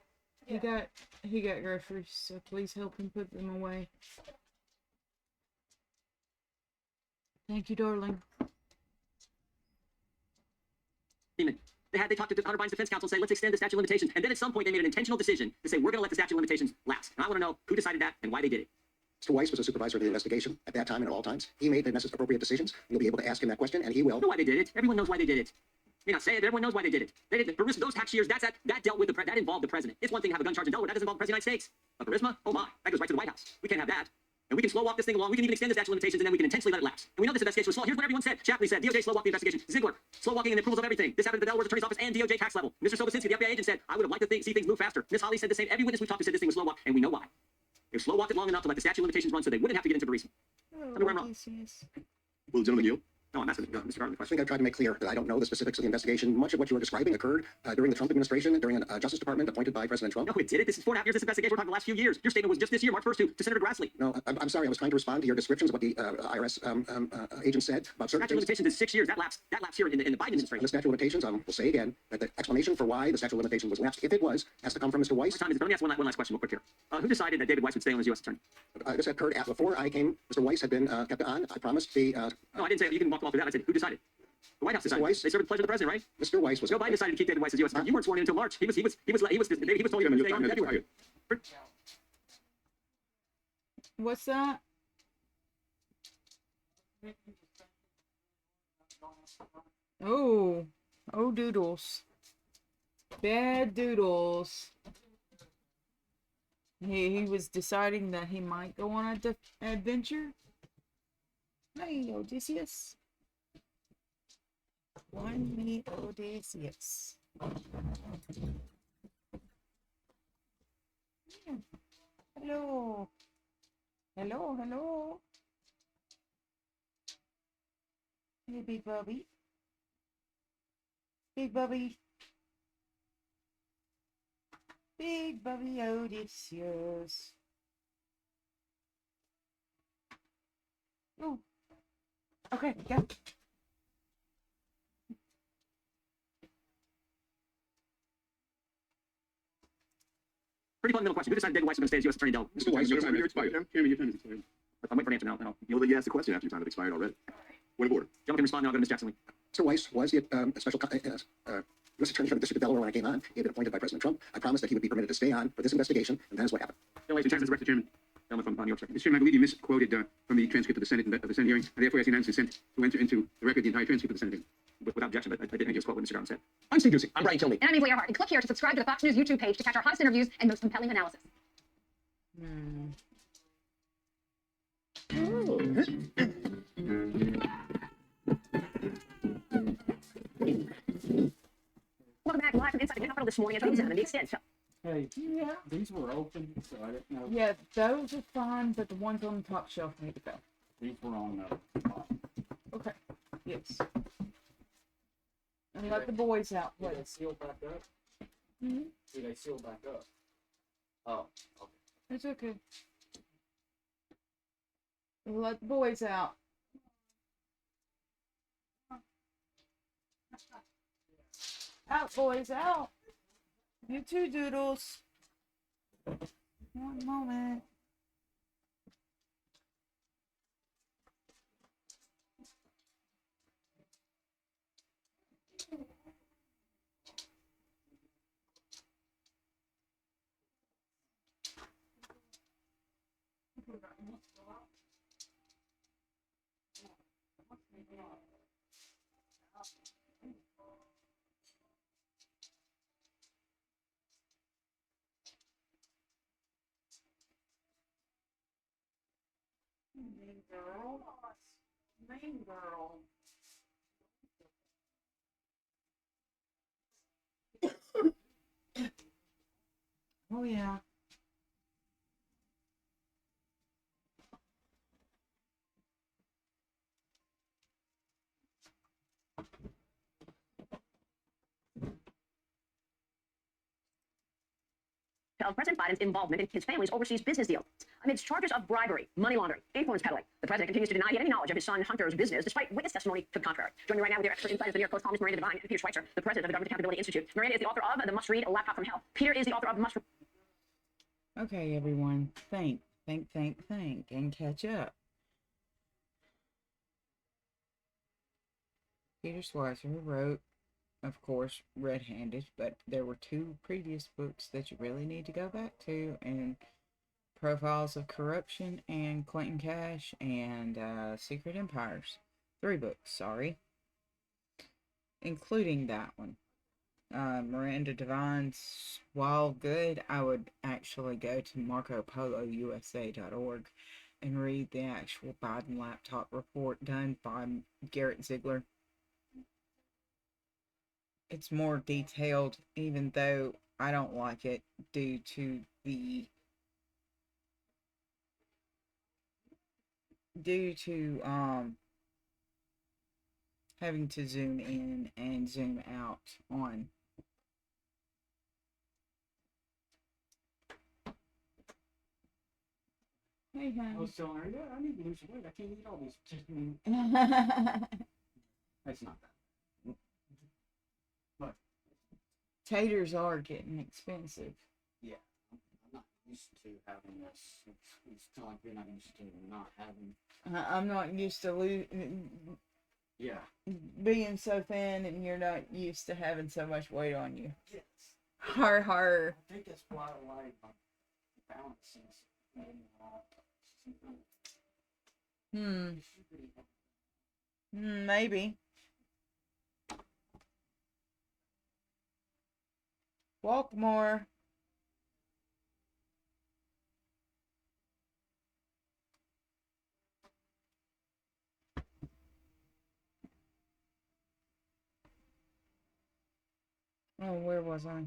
Yeah. He got groceries, so please help him put them away. Thank you, darling. They talked to Hunter Biden's defense counsel and say, let's extend the statute of limitations. And then at some point, they made an intentional decision to say, we're going to let the statute of limitations lapse. And I want to know who decided that and why they did it. Mr. Weiss was a supervisor of the investigation at that time and at all times. He made the necessary appropriate decisions. You'll be able to ask him that question, and he will. I know why they did it. Everyone knows why they did it. May not say it, but everyone knows why they did it. They did it. Burisma, those tax years, that dealt with that involved the president. It's one thing to have a gun charge in Delaware. That doesn't involve the president of the United States. But Burisma, oh my, that goes right to the White House. We can't have that. And we can slow walk this thing along. We can even extend the statute of limitations, and then we can intentionally let it lapse. And we know this investigation was slow. Here's what everyone said. Shapley said, DOJ slow walked the investigation. Ziegler, slow walking in the approvals of everything. This happened at the Delaware Attorney's Office and DOJ tax level. Mr. Sobocinski, the FBI agent, said, I would have liked to see things move faster. Ms. Holly said the same. Every witness we talked to said this thing was slow walk, and we know why. They slow walked it long enough to let the statute of limitations run so they wouldn't have to get into bereavement. Tell me where I'm wrong. Will the gentleman yield? No, I'm asking Mr. Garland the I question. think I've tried to make clear that I don't know the specifics of the investigation. Much of what you are describing occurred during the Trump administration, during a Justice Department appointed by President Trump. No, it did it. This is 4.5 years. This investigation. We're talking the last few years. Your statement was just this year, March 1st, to Senator Grassley. No, I'm sorry. I was trying to respond to your descriptions of what the IRS agent said about certain statute of limitations is 6 years. That lapsed here in the Biden administration. And the statute of limitations, we'll say again, that the explanation for why the statute of limitations was lapsed, if it was, has to come from Mr. Weiss. Let me ask one last question real quick here. Who decided that David Weiss would stay on as U.S. Attorney? This occurred before I came. Mr. Weiss had been kept on. I promised the... No, I didn't say you can walk through that. I said, who decided? The White House decided. Weiss? They served at the pleasure of the president, right? Mr. Weiss was... Joe Biden decided to keep David Weiss as U.S. Attorney. You weren't sworn in until March. He was told you to stay on in February. What's that? Oh doodles. Bad doodles. He was deciding that he might go on an adventure. Hey, Odysseus. One me Odysseus. Hello. Hello. Hey, big Bubby. Big Bubby Odysseus. Oh. Okay, go. Pretty fundamental question. Who decided David Weiss was going to stay as U.S. Attorney General? Mr. Weiss, your time has expired. Chairman, your time has expired. I'm waiting for an answer now. You'll let you ask the question after your time has expired already. Point of order. Gentleman can respond now. I'll go to Ms. Jackson Lee. Mr. Weiss was the special U.S. Attorney for the District of Delaware when I came on. He had been appointed by President Trump. I promised that he would be permitted to stay on for this investigation, and that is what happened. Ladies and gentlemen, Chairman. Gentleman from New York. Mr. Chairman, I believe you misquoted from the transcript of the Senate hearing. I therefore ask unanimous consent to enter into the record the entire transcript of the Senate hearing. Without objection, but I didn't just quote what Mr. Garland said. I'm Steve Ducey. I'm Brian Tilney. And I'm Eve Hart. And click here to subscribe to the Fox News YouTube page to catch our hottest interviews and most compelling analysis. Welcome back live from inside the Capitol this morning as we examine the extent. Hey, Yeah. these were open, so I didn't know. Yeah, those are fine, but the ones on the top shelf need to go. These were on the bottom. Okay. Yes. And let the boys out, Did they please. seal back up? Hmm? Did they seal back up? Oh, okay. It's okay. Let the boys out. Out, boys, out. You too, Doodles. One moment. Mean girl. Mean girl. Oh, yeah. Of President Biden's involvement in his family's overseas business deal. Amidst charges of bribery, money laundering, influence peddling, the president continues to deny he had any knowledge of his son Hunter's business, despite witness testimony to the contrary. Joining me right now with your expert insight is the New York Post columnist Miranda Devine and Peter Schweitzer, the president of the Government Accountability Institute. Miranda is the author of The Must-Read Laptop from Hell. Peter is the author of Must. Okay, everyone. Think, and catch up. Peter Schweitzer wrote, of course, red-handed, but there were 2 previous books that you really need to go back to, and Profiles of Corruption and Clinton Cash and Secret Empires. 3 books, sorry. Including that one. Miranda Devine's, while good, I would actually go to MarcoPoloUSA.org and read the actual Biden laptop report done by Garrett Ziegler. It's more detailed, even though I don't like it due to having to zoom in and zoom out on. Hey, honey. I was telling her, yeah, I need to lose some weight. I can't eat all these chicken. That's not that. But Taters are getting expensive. yeah, I'm not used to having this. It's kind of like you're not used to not having. I'm not used to Yeah. being so thin, and you're not used to having so much weight on you. Yes. Har har. I think that's why I like balances. Maybe. Walk more. Oh, where was I?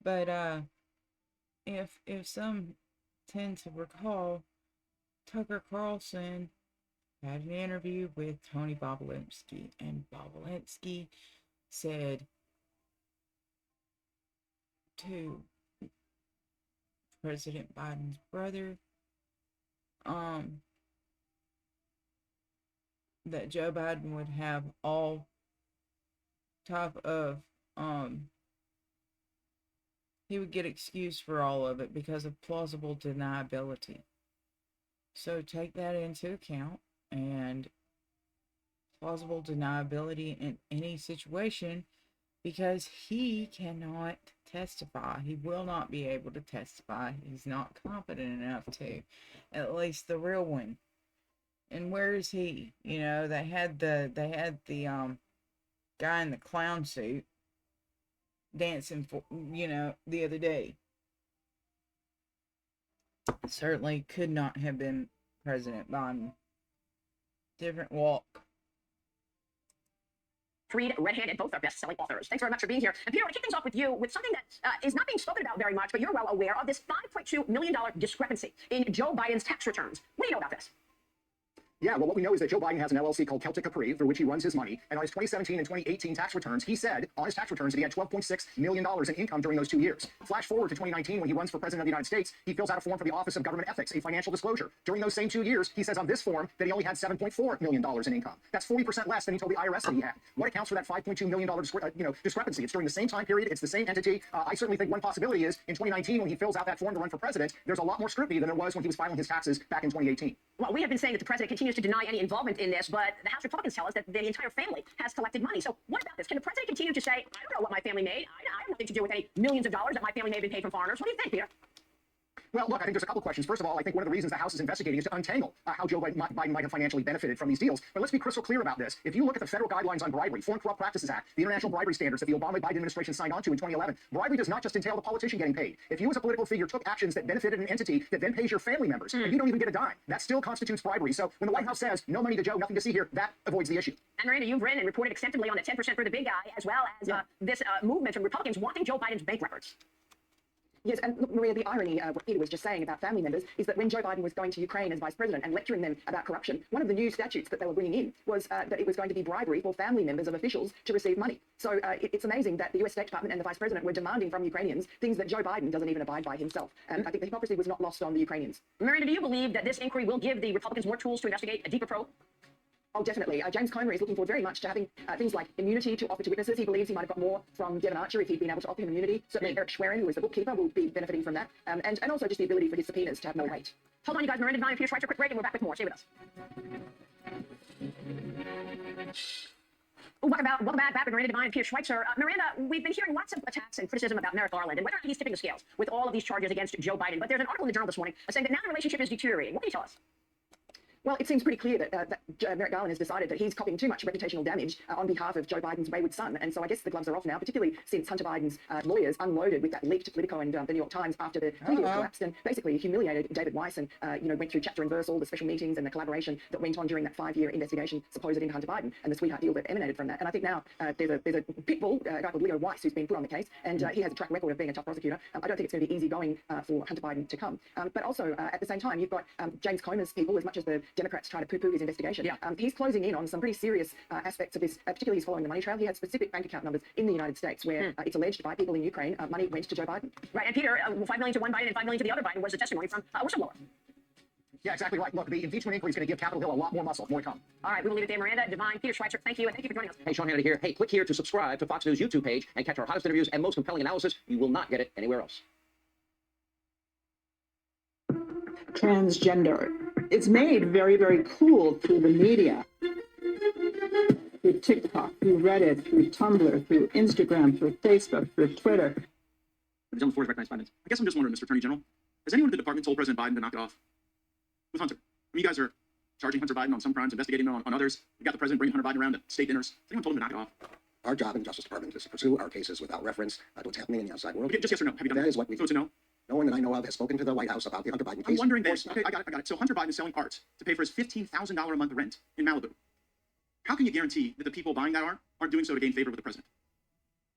But if some tend to recall, Tucker Carlson had an interview with Tony Bobulinski, and Bobulinski said to President Biden's brother, that Joe Biden would have all type of, he would get excused for all of it because of plausible deniability. So take that into account, and plausible deniability in any situation, because he cannot testify. He will not be able to testify. He's not competent enough to, at least the real one. And where is he? You know, they had the guy in the clown suit dancing for, the other day. Certainly could not have been President Biden. Different walk. Read, red-handed, both are best-selling authors. Thanks very much for being here. And Peter, I want to kick things off with you with something that is not being spoken about very much, but you're well aware of this $5.2 million discrepancy in Joe Biden's tax returns. What do you know about this? Yeah, well, what we know is that Joe Biden has an LLC called Celtic Capri, through which he runs his money. And on his 2017 and 2018 tax returns, he said on his tax returns that he had $12.6 million in income during those 2 years. Flash forward to 2019, when he runs for president of the United States, he fills out a form for the Office of Government Ethics, a financial disclosure. During those same 2 years, he says on this form that he only had $7.4 million in income. That's 40% less than he told the IRS that he had. What accounts for that $5.2 million discrepancy? It's during the same time period. It's the same entity. I certainly think one possibility is in 2019, when he fills out that form to run for president, there's a lot more scrutiny than there was when he was filing his taxes back in 2018. Well, we have been saying that the president continues to deny any involvement in this, but the House Republicans tell us that the entire family has collected money. So what about this? Can the president continue to say, I don't know what my family made. I have nothing to do with any millions of dollars that my family may have been paid from foreigners. What do you think, Peter? Well, look, I think there's a couple questions. First of all, I think one of the reasons the House is investigating is to untangle how Joe Biden might have financially benefited from these deals. But let's be crystal clear about this. If you look at the federal guidelines on bribery, Foreign Corrupt Practices Act, the international bribery standards that the Obama-Biden administration signed on to in 2011, bribery does not just entail the politician getting paid. If you as a political figure took actions that benefited an entity that then pays your family members, and you don't even get a dime, that still constitutes bribery. So when the White House says no money to Joe, nothing to see here, that avoids the issue. And Miranda, you've written and reported extensively on the 10% for the big guy, as well as this movement from Republicans wanting Joe Biden's bank records. Yes, and look, Maria, the irony, what Peter was just saying about family members, is that when Joe Biden was going to Ukraine as vice president and lecturing them about corruption, one of the new statutes that they were bringing in was that it was going to be bribery for family members of officials to receive money. So it's amazing that the US State Department and the vice president were demanding from Ukrainians things that Joe Biden doesn't even abide by himself. And I think the hypocrisy was not lost on the Ukrainians. Miranda, do you believe that this inquiry will give the Republicans more tools to investigate a deeper probe? Oh, definitely. James Comer is looking forward very much to having things like immunity to offer to witnesses. He believes he might have got more from Devon Archer if he'd been able to offer him immunity. Certainly Eric Schwerin, who is the bookkeeper, will be benefiting from that. And also just the ability for his subpoenas to have more weight. Hold on, you guys. Miranda Devine and Peter Schweitzer, quick break, and we're back with more. Stay with us. Welcome back with Miranda Devine and Peter Schweitzer. Miranda, we've been hearing lots of attacks and criticism about Merrick Garland and whether he's tipping the scales with all of these charges against Joe Biden. But there's an article in the Journal this morning saying that now the relationship is deteriorating. What can you tell us? Well, it seems pretty clear that Merrick Garland has decided that he's copying too much reputational damage on behalf of Joe Biden's wayward son. And so I guess the gloves are off now, particularly since Hunter Biden's lawyers unloaded with that leaked Politico and the New York Times after the plea deal collapsed and basically humiliated David Weiss and went through chapter and verse all the special meetings and the collaboration that went on during that 5-year investigation supposed into Hunter Biden and the sweetheart deal that emanated from that. And I think now there's a pit bull, a guy called Leo Weiss, who's been put on the case, and he has a track record of being a tough prosecutor. I don't think it's going to be easy going for Hunter Biden to come. But also at the same time, you've got James Comer's people, as much as the Democrats try to poo-poo his investigation. He's closing in on some pretty serious aspects of this, particularly he's following the money trail. He had specific bank account numbers in the United States where it's alleged by people in Ukraine money went to Joe Biden. Right, and Peter, $5 million to one Biden and $5 million to the other Biden was a testimony from a whistleblower. Yeah, exactly right. Look, the impeachment inquiry is going to give Capitol Hill a lot more muscle. More to come. All right, we will leave it there. Miranda, Devine, Peter Schweitzer, thank you, and thank you for joining us. Hey, Sean Hannity here. Hey, click here to subscribe to Fox News YouTube page and catch our hottest interviews and most compelling analysis. You will not get it anywhere else. Transgender. It's made very, very cool through the media. Through TikTok, through Reddit, through Tumblr, through Instagram, through Facebook, through Twitter. The gentleman before is recognized 5 minutes. I guess I'm just wondering, Mr. Attorney General, has anyone in the department told President Biden to knock it off with Hunter? I mean, you guys are charging Hunter Biden on some crimes, investigating on others. You got the president bringing Hunter Biden around to state dinners. Has anyone told him to knock it off? Our job in the Justice Department is to pursue our cases without reference to what's happening in the outside world. Okay, just yes or no. Have you done that? Is what we so it's a no? No one that I know of has spoken to the White House about the Hunter Biden case. I'm wondering this. Okay, I got it. So Hunter Biden is selling art to pay for his $15,000 a month rent in Malibu. How can you guarantee that the people buying that art aren't doing so to gain favor with the president?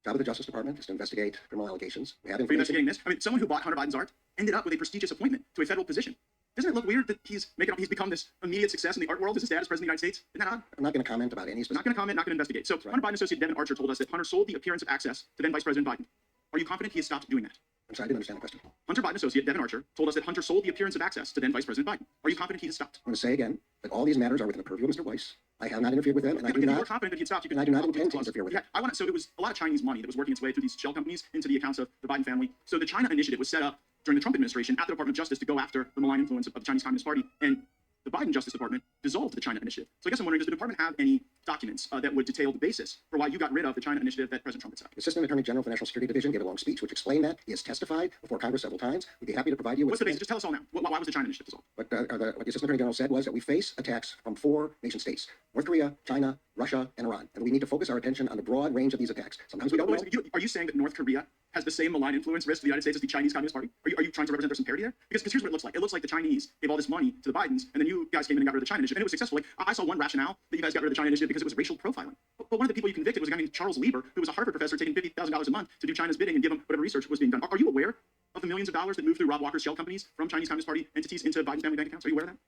The job of the Justice Department is to investigate criminal allegations. We have information. Investigating this? I mean, someone who bought Hunter Biden's art ended up with a prestigious appointment to a federal position. Doesn't it look weird that he's become this immediate success in the art world as his dad as president of the United States? Isn't that odd? I'm not going to comment about any specific. Not going to comment, not going to investigate. So Hunter Biden associate Devon Archer told us that Hunter sold the appearance of access to then Vice President Biden. Are you confident he has stopped doing that? I'm sorry, I didn't understand the question. Hunter Biden associate Devon Archer told us that Hunter sold the appearance of access to then Vice President Biden. Are you confident he has stopped? I'm going to say again that all these matters are within the purview of Mr. Weiss. I have not interfered with them, and I do not. You're confident that he'd stopped. And I do not intend to interfere with them. I want to. So it was a lot of Chinese money that was working its way through these shell companies into the accounts of the Biden family. So the China initiative was set up during the Trump administration at the Department of Justice to go after the malign influence of the Chinese Communist Party, and the Biden Justice Department dissolved the China initiative. So I guess I'm wondering, does the department have any documents that would detail the basis for why you got rid of the China initiative that President Trump had set up? The Assistant Attorney General for National Security Division gave a long speech which explained that. He has testified before Congress several times. We'd be happy to provide you with... What's the basis? Just tell us all now. Why was the China initiative dissolved? What the Assistant Attorney General said was that we face attacks from 4 nation states: North Korea, China, Russia, and Iran. And we need to focus our attention on the broad range of these attacks. Sometimes we don't know... Are you saying that North Korea has the same malign influence risk to the United States as the Chinese Communist Party? Are you trying to represent there's some parity there? Because here's what it looks like. It looks like the Chinese gave all this money to the Bidens, and then you guys came in and got rid of the China initiative, and it was successful. Like, I saw one rationale that you guys got rid of the China initiative because it was racial profiling. But one of the people you convicted was a guy named Charles Lieber, who was a Harvard professor taking $50,000 a month to do China's bidding and give him whatever research was being done. Are you aware of the millions of dollars that moved through Rob Walker's shell companies from Chinese Communist Party entities into Biden's family bank accounts? Are you aware of that?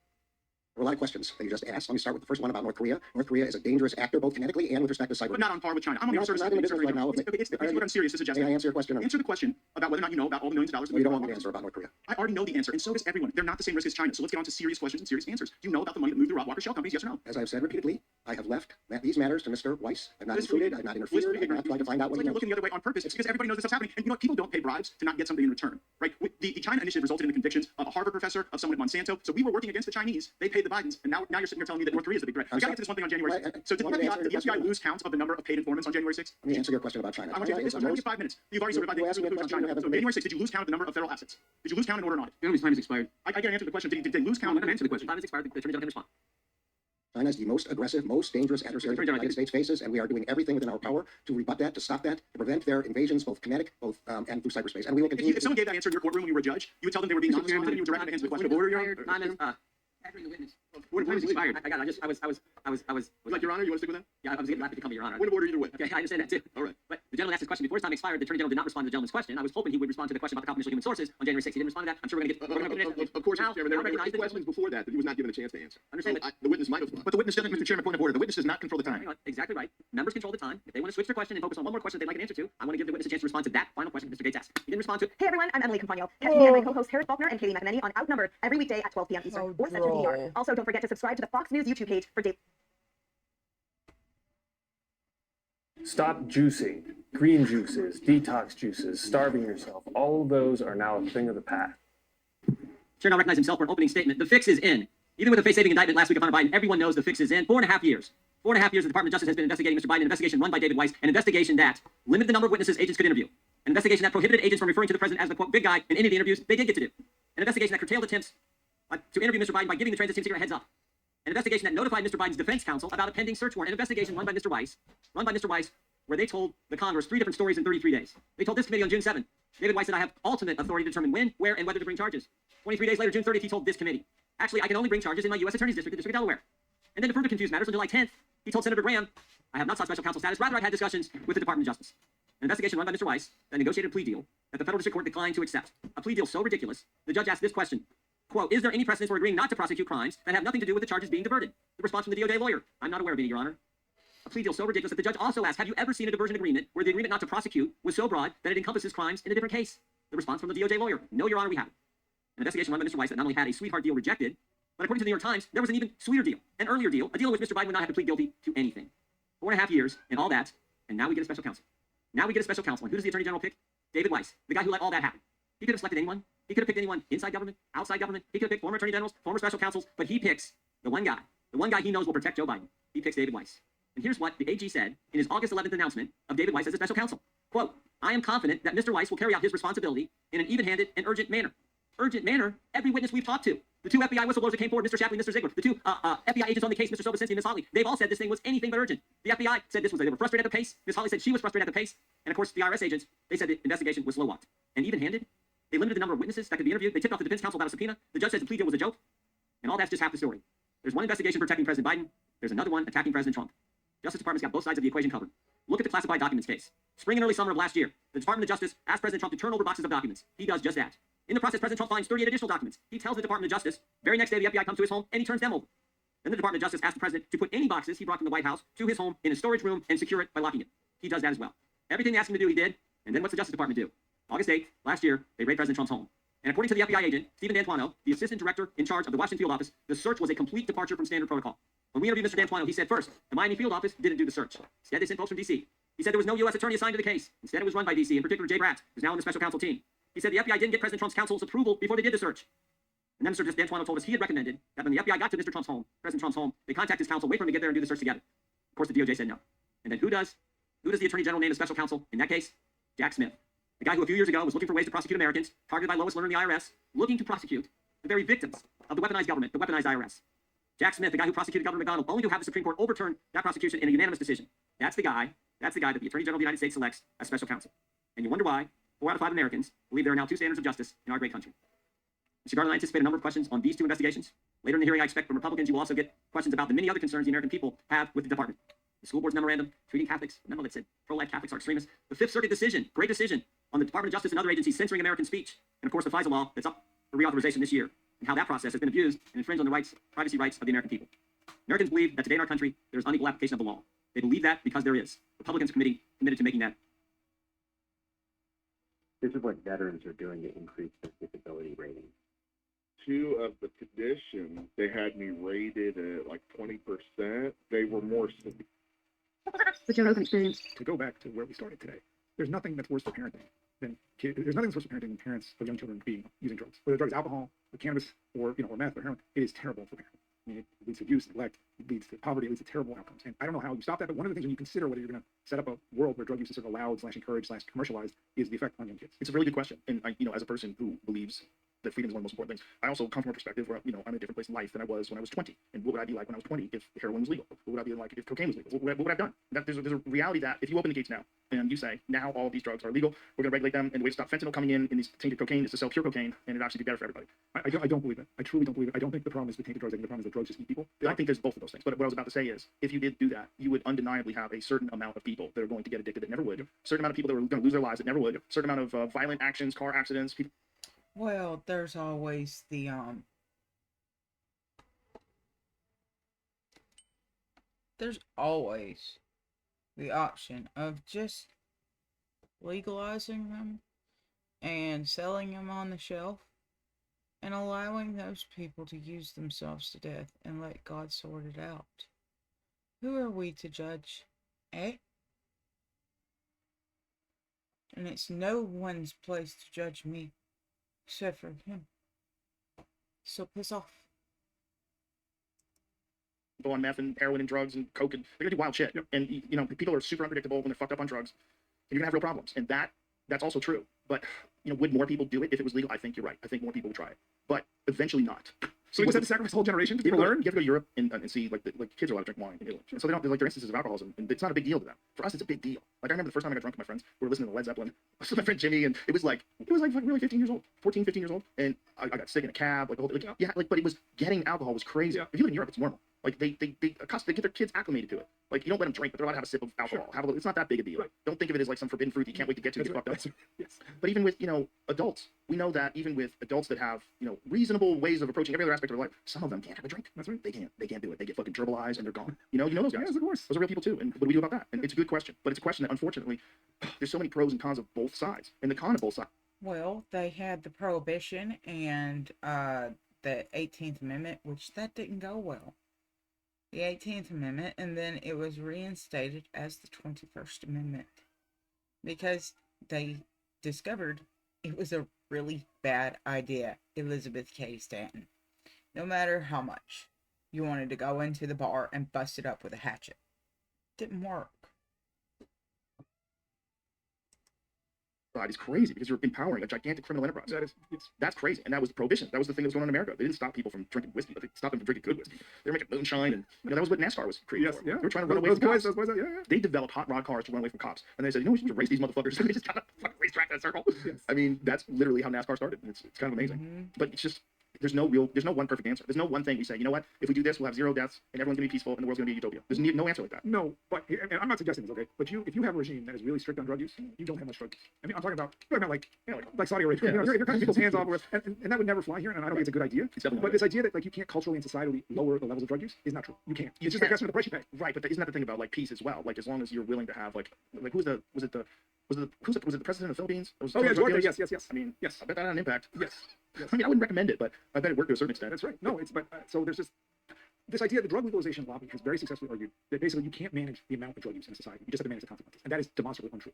There were a lot of questions that you just asked. Let me start with the first one about North Korea. North Korea is a dangerous actor, both kinetically and with respect to cyber. But not on par with China. I'm on the service. Not in the business right now. I'm serious to suggest. May I answer your question? Answer the question about whether or not you know about all the millions of dollars. No, you don't want me to answer about North Korea. I already know the answer, and so does everyone. They're not the same risk as China. So let's get on to serious questions and serious answers. Do you know about the money that moved through Rob Walker's shell companies? Yes or no? As I've said repeatedly, I have left these matters to Mr. Weiss. I've not intruded. I've not interfered. I've not tried to find out what you're looking the other way on purpose. It's because everybody knows this stuff's happening. And you know, people don't pay bribes to not get something in return, right? The China initiative resulted in the convictions of a Harvard professor, of someone at Monsanto. So we were working against the Chinese. They paid the Bidens, and now you're sitting here telling me that North Korea is the big threat. We got to get to this one thing on January 6th. So did the FBI lose count of the number of paid informants on January 6th? Let me answer your question about China. I want you to answer. I'm going to give 5 minutes. You've already certified the conclusion on China. So January 6th, did you lose count of the number of federal assets? Did you lose count in order or not? Gentleman's time has expired. I can't answer the question. Did they lose count? I'm going to answer the question. Time has expired. The Attorney General can respond. China is the most aggressive, most dangerous adversary the United States faces, and we are doing everything within our power to rebut that, to stop that, to prevent their invasions, both kinetic, and through cyberspace. And we will continue. If someone gave that answer in your courtment when you were a judge, you would tell them they were being non-responsive, and you would direct them to answer the question. Order, Your Honor. Answering the witness. Time has expired. I got it. I was. Like, Your Honor, you want to stick with that? Yeah, I was getting happy to come to Your Honor. Point of order either way. Okay, I understand that too. All right. But the gentleman asked his question before his time expired. The Attorney General did not respond to the gentleman's question. I was hoping he would respond to the question about the confidential human sources on January 6th. He didn't respond to that. I'm sure we're going to get. Of course, now, Mr. Chairman, there were recognize questions before that he was not given a chance to answer. Understand So the witness might have. But the witness doesn't, Mr. Chairman, point of order. The witness does not control the time. Exactly right. Members control the time. If they want to switch their question and focus on one more question they'd like an answer to, I want to give the witness a chance to respond to that final question Mr. Gates asked. He didn't respond to it. Hey everyone, I'm Emily Campagno. Catch me and my co-host Harris Faulkner and Katie McEnany on Outnumbered every weekday at 12 p.m. Eastern or Central New York. Also, don't forget to subscribe to the Fox News YouTube page for daily. Stop juicing. Green juices, detox juices, starving yourself. All of those are now a thing of the past. Chair now recognized himself for an opening statement. The fix is in. Even with a face-saving indictment last week of Hunter Biden, everyone knows the fix is in. 4.5 years. 4.5 years the Department of Justice has been investigating Mr. Biden, an investigation run by David Weiss, an investigation that limited the number of witnesses agents could interview, an investigation that prohibited agents from referring to the president as the, quote, big guy in any of the interviews they did get to do, an investigation that curtailed attempts to interview Mr. Biden by giving the transit team secret heads up, an investigation that notified Mr. Biden's defense counsel about a pending search warrant, an investigation run by Mr. Weiss, where they told the Congress 3 different stories in 33 days. They told this committee on June 7th. David Weiss said, I have ultimate authority to determine when, where, and whether to bring charges. 23 days later, June 30th, he told this committee, actually, I can only bring charges in my U.S. Attorney's District, the District of Delaware. And then to further confuse matters, on July 10th, he told Senator Graham, I have not sought special counsel status, rather I've had discussions with the Department of Justice. An investigation run by Mr. Weiss that negotiated a plea deal that the federal district court declined to accept. A plea deal so ridiculous, the judge asked this question, quote, is there any precedent for agreeing not to prosecute crimes that have nothing to do with the charges being diverted? The response from the DOJ lawyer, I'm not aware of any, Your Honor. A plea deal so ridiculous that the judge also asked, have you ever seen a diversion agreement where the agreement not to prosecute was so broad that it encompasses crimes in a different case? The response from the DOJ lawyer, no, Your Honor, we haven't. An investigation run by Mr. Weiss that not only had a sweetheart deal rejected, but according to the New York Times, there was an even sweeter deal, an earlier deal, a deal in which Mr. Biden would not have to plead guilty to anything. 4.5 years and all that, and now we get a special counsel. Now we get a special counsel. And who does the Attorney General pick? David Weiss, the guy who let all that happen. He could have selected anyone. He could have picked anyone inside government, outside government. He could have picked former attorney generals, former special counsels, but he picks the one guy he knows will protect Joe Biden. He picks David Weiss. And here's what the AG said in his August 11th announcement of David Weiss as a special counsel. Quote, I am confident that Mr. Weiss will carry out his responsibility in an even-handed and urgent manner. Urgent manner? Every witness we've talked to. The 2 FBI whistleblowers that came forward, Mr. Shapley, Mr. Ziegler, the 2 FBI agents on the case, Mr. Sobocinski and Ms. Holly, they've all said this thing was anything but urgent. The FBI said they were frustrated at the pace. Ms. Holly said she was frustrated at the pace. And of course, the IRS agents, they said the investigation was slow-walked. And even-handed, they limited the number of witnesses that could be interviewed. They tipped off the defense counsel about a subpoena. The judge said the plea deal was a joke. And all that's just half the story. There's one investigation protecting President Biden. There's another one attacking President Trump. Justice Department's got both sides of the equation covered. Look at the classified documents case. Spring and early summer of last year, the Department of Justice asked President Trump to turn over boxes of documents. He does just that. In the process, President Trump finds 38 additional documents. He tells the Department of Justice. Very next day, the FBI comes to his home and he turns them over. Then the Department of Justice asks the President to put any boxes he brought from the White House to his home in a storage room and secure it by locking it. He does that as well. Everything they asked him to do, he did. And then what's the Justice Department do? August 8th, last year, they raid President Trump's home. And according to the FBI agent, Stephen D'Antuono, the assistant director in charge of the Washington field office, the search was a complete departure from standard protocol. When we interviewed Mr. D'Antuono, he said first, the Miami field office didn't do the search. Instead, they sent folks from D.C. He said there was no U.S. attorney assigned to the case. Instead, it was run by D.C., in particular Jay Bratt, who's now in the special counsel team. He said the FBI didn't get President Trump's counsel's approval before they did the search. And then Mr. D'Antuono told us he had recommended that when the FBI got to Mr. Trump's home, President Trump's home, they contact his counsel, wait for him to get there and do the search together. Of course, the DOJ said no. And then who does the Attorney General name as special counsel in that case? Jack Smith, the guy who a few years ago was looking for ways to prosecute Americans, targeted by Lois Lerner and the IRS, looking to prosecute the very victims of the weaponized government, the weaponized IRS. Jack Smith, the guy who prosecuted Governor McDonald, only to have the Supreme Court overturn that prosecution in a unanimous decision. That's the guy that the Attorney General of the United States selects as special counsel. And you wonder why 4 out of 5 Americans believe there are now 2 standards of justice in our great country. Mr. Garland, I anticipate a number of questions on these 2 investigations. Later in the hearing, I expect from Republicans you will also get questions about the many other concerns the American people have with the department. The school board's memorandum, treating Catholics, a memo that said pro-life Catholics are extremists. The Fifth Circuit decision, great decision, on the Department of Justice and other agencies censoring American speech. And of course, the FISA law that's up for reauthorization this year, and how that process has been abused and infringed on the rights, privacy rights of the American people. Americans believe that today in our country, there is unequal application of the law. They believe that because there is. Republicans committed to making that. This is what veterans are doing to increase their disability rating. 2 of the conditions, they had me rated at like 20%. They were more severe. What's your open experience? To go back to where we started today, there's nothing that's worse for parenting than there's nothing that's worse for parenting than parents of young children using drugs. Whether the drug is alcohol, or cannabis, or or meth, or heroin, it is terrible for parents. I mean, it leads to abuse, neglect, it leads to poverty, it leads to terrible outcomes. And I don't know how you stop that, but one of the things when you consider whether you're going to set up a world where drug use is sort of allowed / encouraged / commercialized is the effect on young kids. It's a really good question. And I, as a person who believes that freedom is one of the most important things, I also come from a perspective where, I'm in a different place in life than I was when I was 20. And what would I be like when I was 20 if heroin was legal? What would I be like if cocaine was legal? What would I have done? There's a reality that if you open the gates now and you say, now all of these drugs are legal, we're going to regulate them, and the way to stop fentanyl coming in these tainted cocaine is to sell pure cocaine, and it'd actually be better for everybody. I don't believe it. I truly don't believe it. I don't think the problem is the tainted drugs. I think the problem is that drugs just eat people. I think there's both of those things. But what I was about to say is, if you did do that, you would undeniably have a certain amount of people that are going to get addicted that never would, a certain amount of people that are going to lose their lives that never would, a certain amount of violent actions, car accidents, people. Well, there's always the there's always the option of just legalizing them and selling them on the shelf and allowing those people to use themselves to death and let God sort it out. Who are we to judge? Eh? And it's no one's place to judge me except for him. So piss off. On meth and heroin and drugs and coke, and they're gonna do wild shit. Yep. And people are super unpredictable when they're fucked up on drugs, and you're gonna have real problems. And that's also true. But would more people do it if it was legal? I think you're right. I think more people would try it, but eventually not. So you just have to sacrifice a whole generation. People learn. You have to go to Europe and see like kids are allowed to drink wine in Italy, and so they don't like their instances of alcoholism, and it's not a big deal to them. For us, it's a big deal. Like I remember the first time I got drunk with my friends, we were listening to Led Zeppelin. I was with my friend Jimmy, and it was like really 15 years old, 14, 15 years old, and I got sick in a cab, like the whole but it was getting alcohol was crazy. Yeah. If you live in Europe, it's normal. Like they get their kids acclimated to it. Like you don't let them drink, but they're allowed to have a sip of alcohol. Sure. It's not that big a deal. Right. Don't think of it as like some forbidden fruit that you can't wait to get to and get fucked up. Yes. But even with adults, we know that even with adults that have reasonable ways of approaching every other aspect of their life, some of them can't have a drink. That's right. They can't do it. They get fucking gerbilized and they're gone. You know those guys. Yes, of course. Those are real people too. And what do we do about that? And it's a good question, but it's a question that unfortunately there's so many pros and cons of both sides. And the con of both sides. Well, they had the Prohibition and the 18th Amendment, which that didn't go well. The 18th Amendment, and then it was reinstated as the 21st Amendment because they discovered it was a really bad idea. Elizabeth K. Stanton. No matter how much you wanted to go into the bar and bust it up with a hatchet, didn't work. Is crazy because you're empowering a gigantic criminal enterprise. That's crazy, and that was prohibition. That was the thing that was going on in America. They didn't stop people from drinking whiskey, but they stopped them from drinking good whiskey. They were making moonshine, and that was what NASCAR was created for. Yeah. They were trying to run away from cops. They developed hot rod cars to run away from cops, and they said, we should race these motherfuckers. They just got a fucking racetrack in a circle. Yes. I mean, that's literally how NASCAR started. And it's kind of amazing, but it's just. There's no one perfect answer. There's no one thing we say, what? If we do this, we'll have 0 deaths, and everyone's gonna be peaceful, and the world's gonna be a utopia. There's no answer like that. No, but and I'm not suggesting this, okay? But if you have a regime that is really strict on drug use, you don't have much drug use. I mean, I'm talking about like Saudi Arabia. Yeah, you're cutting people's hands off with, and that would never fly here, and I don't think it's a good idea. But this idea that you can't culturally and societally lower the levels of drug use is not true. You can't. It's just a question of the price you pay. Right, but isn't that the thing about peace as well? Like as long as you're willing to have was it the president of the Philippines? Oh yeah, Georgia. Yes. I mean, yes. I bet that had an impact. Yes. I mean, I wouldn't recommend it, but I bet it worked to a certain extent. That's right. No, so there's just this idea that the drug legalization lobby has very successfully argued that basically you can't manage the amount of drug use in a society. You just have to manage the consequences, and that is demonstrably untrue.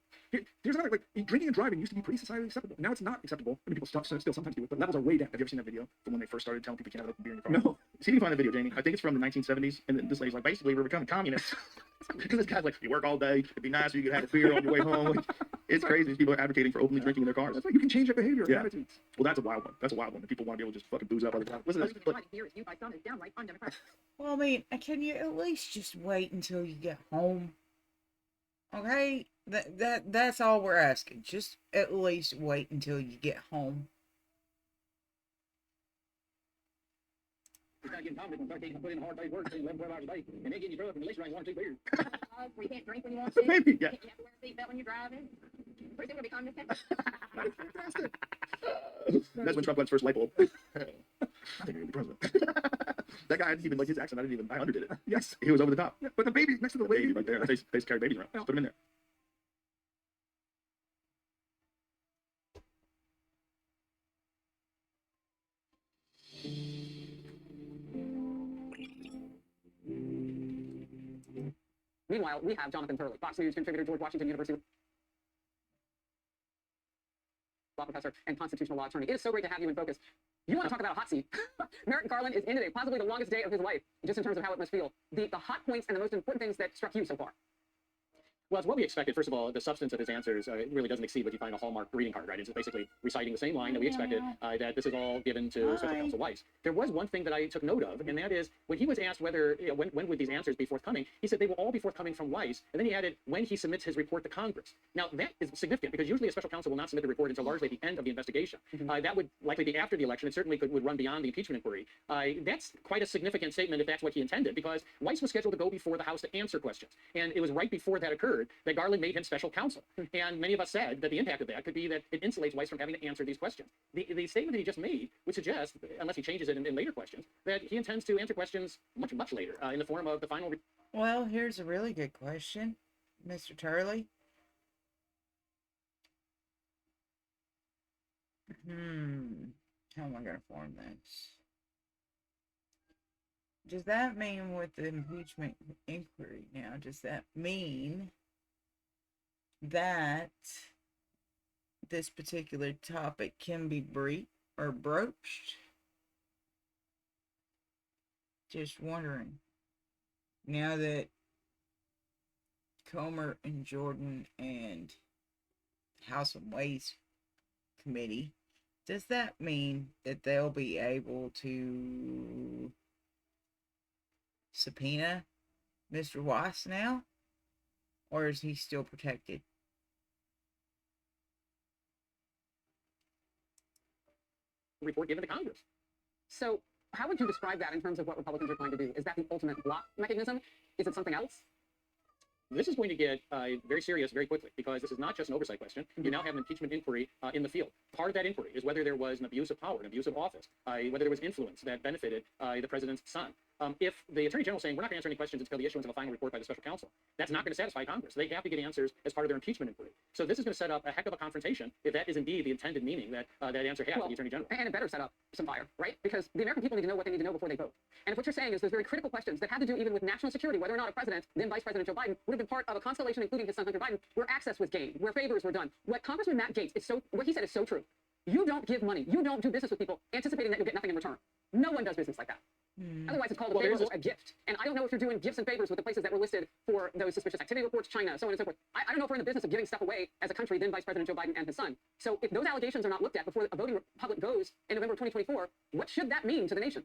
There's another drinking and driving used to be pretty societally acceptable. Now it's not acceptable. I mean, people still sometimes do it, but levels are way down. Have you ever seen that video from when they first started telling people you can't have a beer in your car? No. See if you find the video, Jamie. I think it's from the 1970s, and then this lady's like, basically, we're becoming communists. Because this guy's like, you work all day. It'd be nice if you could have a beer on your way home. It's crazy. These people are advocating for openly drinking in their cars. That's right. You can change your behavior and attitudes. Well, that's a wild one. That's a wild one. People want to be able to just fucking booze up all the time. Listen to this. Well, I mean, can you at least just wait until you get home? Okay? That's all we're asking. Just at least wait until you get home. You start getting confident and start taking put in hard day's work, 11, 12 hours a day, and they get you through it, and at least you ain't 1 or 2 beers. We can't drink when you want to. Maybe, yeah. You have to wear a seatbelt when you're driving. Pretty soon we'll be coming. That's when Trump got his first light bulb. I think he's gonna be president. That guy didn't even like his accent. I underdid it. Yes, he was over the top. Yeah, but the baby next to the lady right there. They just carry babies around. Put him in there. Meanwhile, we have Jonathan Turley, Fox News contributor, George Washington University law professor and constitutional law attorney. It is so great to have you in focus. You want to talk about a hot seat? Merrick Garland is in today, possibly the longest day of his life, just in terms of how it must feel. The hot points and the most important things that struck you so far. Well, it's what we expected. First of all, the substance of his answers really doesn't exceed what you find in a Hallmark greeting card, right? It's basically reciting the same line that we expected, that this is all given to Special Counsel Weiss. There was one thing that I took note of, and that is when he was asked whether, when would these answers be forthcoming, he said they will all be forthcoming from Weiss, and then he added, when he submits his report to Congress. Now, that is significant, because usually a Special Counsel will not submit the report until largely at the end of the investigation. That would likely be after the election. It certainly would run beyond the impeachment inquiry. That's quite a significant statement if that's what he intended, because Weiss was scheduled to go before the House to answer questions. And it was right before that occurred that Garland made him special counsel. And many of us said that the impact of that could be that it insulates Weiss from having to answer these questions. The statement that he just made would suggest, unless he changes it in later questions, that he intends to answer questions much, much later in the form of the final. Well, here's a really good question, Mr. Turley. How am I going to form this? Does that mean with the impeachment inquiry now, does that mean that this particular topic can be broached? Just wondering. Now that Comer and Jordan and House and Ways Committee, does that mean that they'll be able to subpoena Mr. Weiss now? Or is he still protected? Report given to Congress. So how would you describe that in terms of what Republicans are trying to do? Is that the ultimate block mechanism? Is it something else? This is going to get very serious very quickly, because this is not just an oversight question. You now have an impeachment inquiry in the field. Part of that inquiry is whether there was an abuse of power, an abuse of office, whether there was influence that benefited the president's son. If the Attorney General is saying we're not going to answer any questions until the issuance of a final report by the Special Counsel, that's not going to satisfy Congress. They have to get answers as part of their impeachment inquiry. So this is going to set up a heck of a confrontation if that is indeed the intended meaning that that answer has for the Attorney General. And it better set up some fire, right? Because the American people need to know what they need to know before they vote. And if what you're saying is those very critical questions that had to do even with national security, whether or not a president, then Vice President Joe Biden, would have been part of a constellation, including his son Hunter Biden, where access was gained, where favors were done. What Congressman Matt Gaetz is what he said is so true. You don't give money. You don't do business with people anticipating that you'll get nothing in return. No one does business like that. Otherwise, it's called a favor or a gift. And I don't know if you're doing gifts and favors with the places that were listed for those suspicious activity reports, China, so on and so forth. I don't know if we're in the business of giving stuff away as a country, then Vice President Joe Biden and his son. So if those allegations are not looked at before a voting public goes in November 2024, what should that mean to the nation?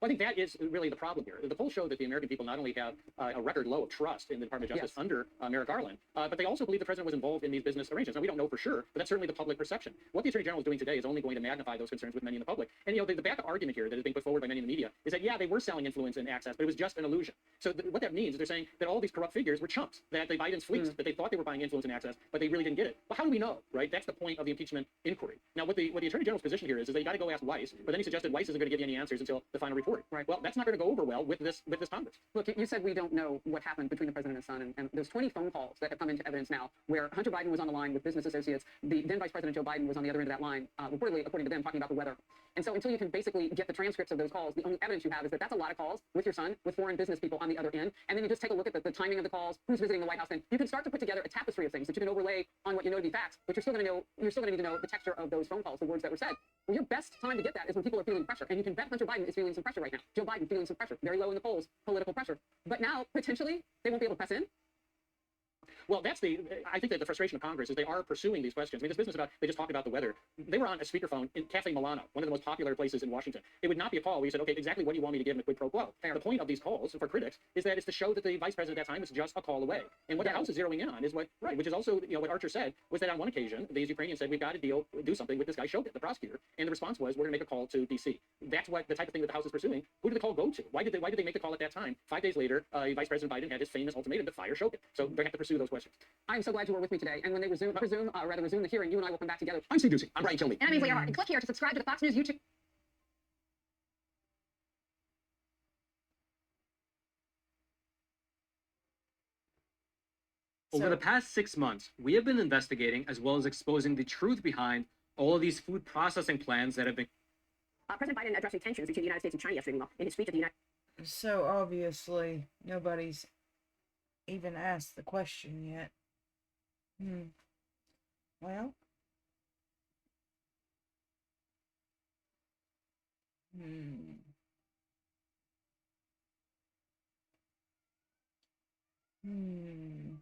Well, I think that is really the problem here. The polls show that the American people not only have a record low of trust in the Department of Justice under Merrick Garland, but they also believe the president was involved in these business arrangements. Now, we don't know for sure, but that's certainly the public perception. What the Attorney General is doing today is only going to magnify those concerns with many in the public. And, the backup argument here that is being put forward by many in the media is that, yeah, they were selling influence and access, but it was just an illusion. So what that means is they're saying that all these corrupt figures were chumps, that the Bidens fleeced, that they thought they were buying influence and access, but they really didn't get it. Well, how do we know, right? That's the point of the impeachment inquiry. Now, what the Attorney General's position here is they got to go ask Weiss, but then he suggested Weiss isn't going to give you any answers until the final report. Right. Well, that's not going to go over well with this Congress. Look, you said we don't know what happened between the president and his son, and there's 20 phone calls that have come into evidence now where Hunter Biden was on the line with business associates. The then Vice President Joe Biden was on the other end of that line, reportedly, according to them, talking about the weather. And so until you can basically get the transcripts of those calls, the only evidence you have is that that's a lot of calls with your son, with foreign business people on the other end. And then you just take a look at the timing of the calls, who's visiting the White House, and you can start to put together a tapestry of things that you can overlay on what you know to be facts, but you're still going to need to know the texture of those phone calls, the words that were said. Well, your best time to get that is when people are feeling pressure. And you can bet Hunter Biden is feeling some pressure right now. Joe Biden feeling some pressure, very low in the polls, political pressure. But now, potentially, they won't be able to press in. Well, I think that the frustration of Congress is they are pursuing these questions. I mean, this business about, they just talked about the weather. They were on a speakerphone in Cafe Milano, one of the most popular places in Washington. It would not be a call where you said, okay, exactly what do you want me to give him a quid pro quo? The point of these calls for critics is that it's to show that the vice president at that time is just a call away. And what the House is zeroing in on is which is also, what Archer said, was that on one occasion, these Ukrainians said, we've got to do something with this guy Shokin, the prosecutor. And the response was, we're going to make a call to D.C. That's what the type of thing that the House is pursuing. Who did the call go to? Why did they make the call at that time? 5 days later, Vice President Biden had his famous ultimatum to fire Shokin. So they have to pursue those questions. I'm so glad you were with me today. And when they resume the hearing, you and I will come back together. I'm Steve Doocy. I'm Brian Kilmeade. And I'm Ainsley Earhart. And click here to subscribe to the Fox News YouTube. Over the past 6 months, we have been investigating as well as exposing the truth behind all of these food processing plants that have been. President Biden addressing tensions between the United States and China yesterday in his speech at the United. So obviously, nobody's even asked the question yet. Well, Hmm. Hmm.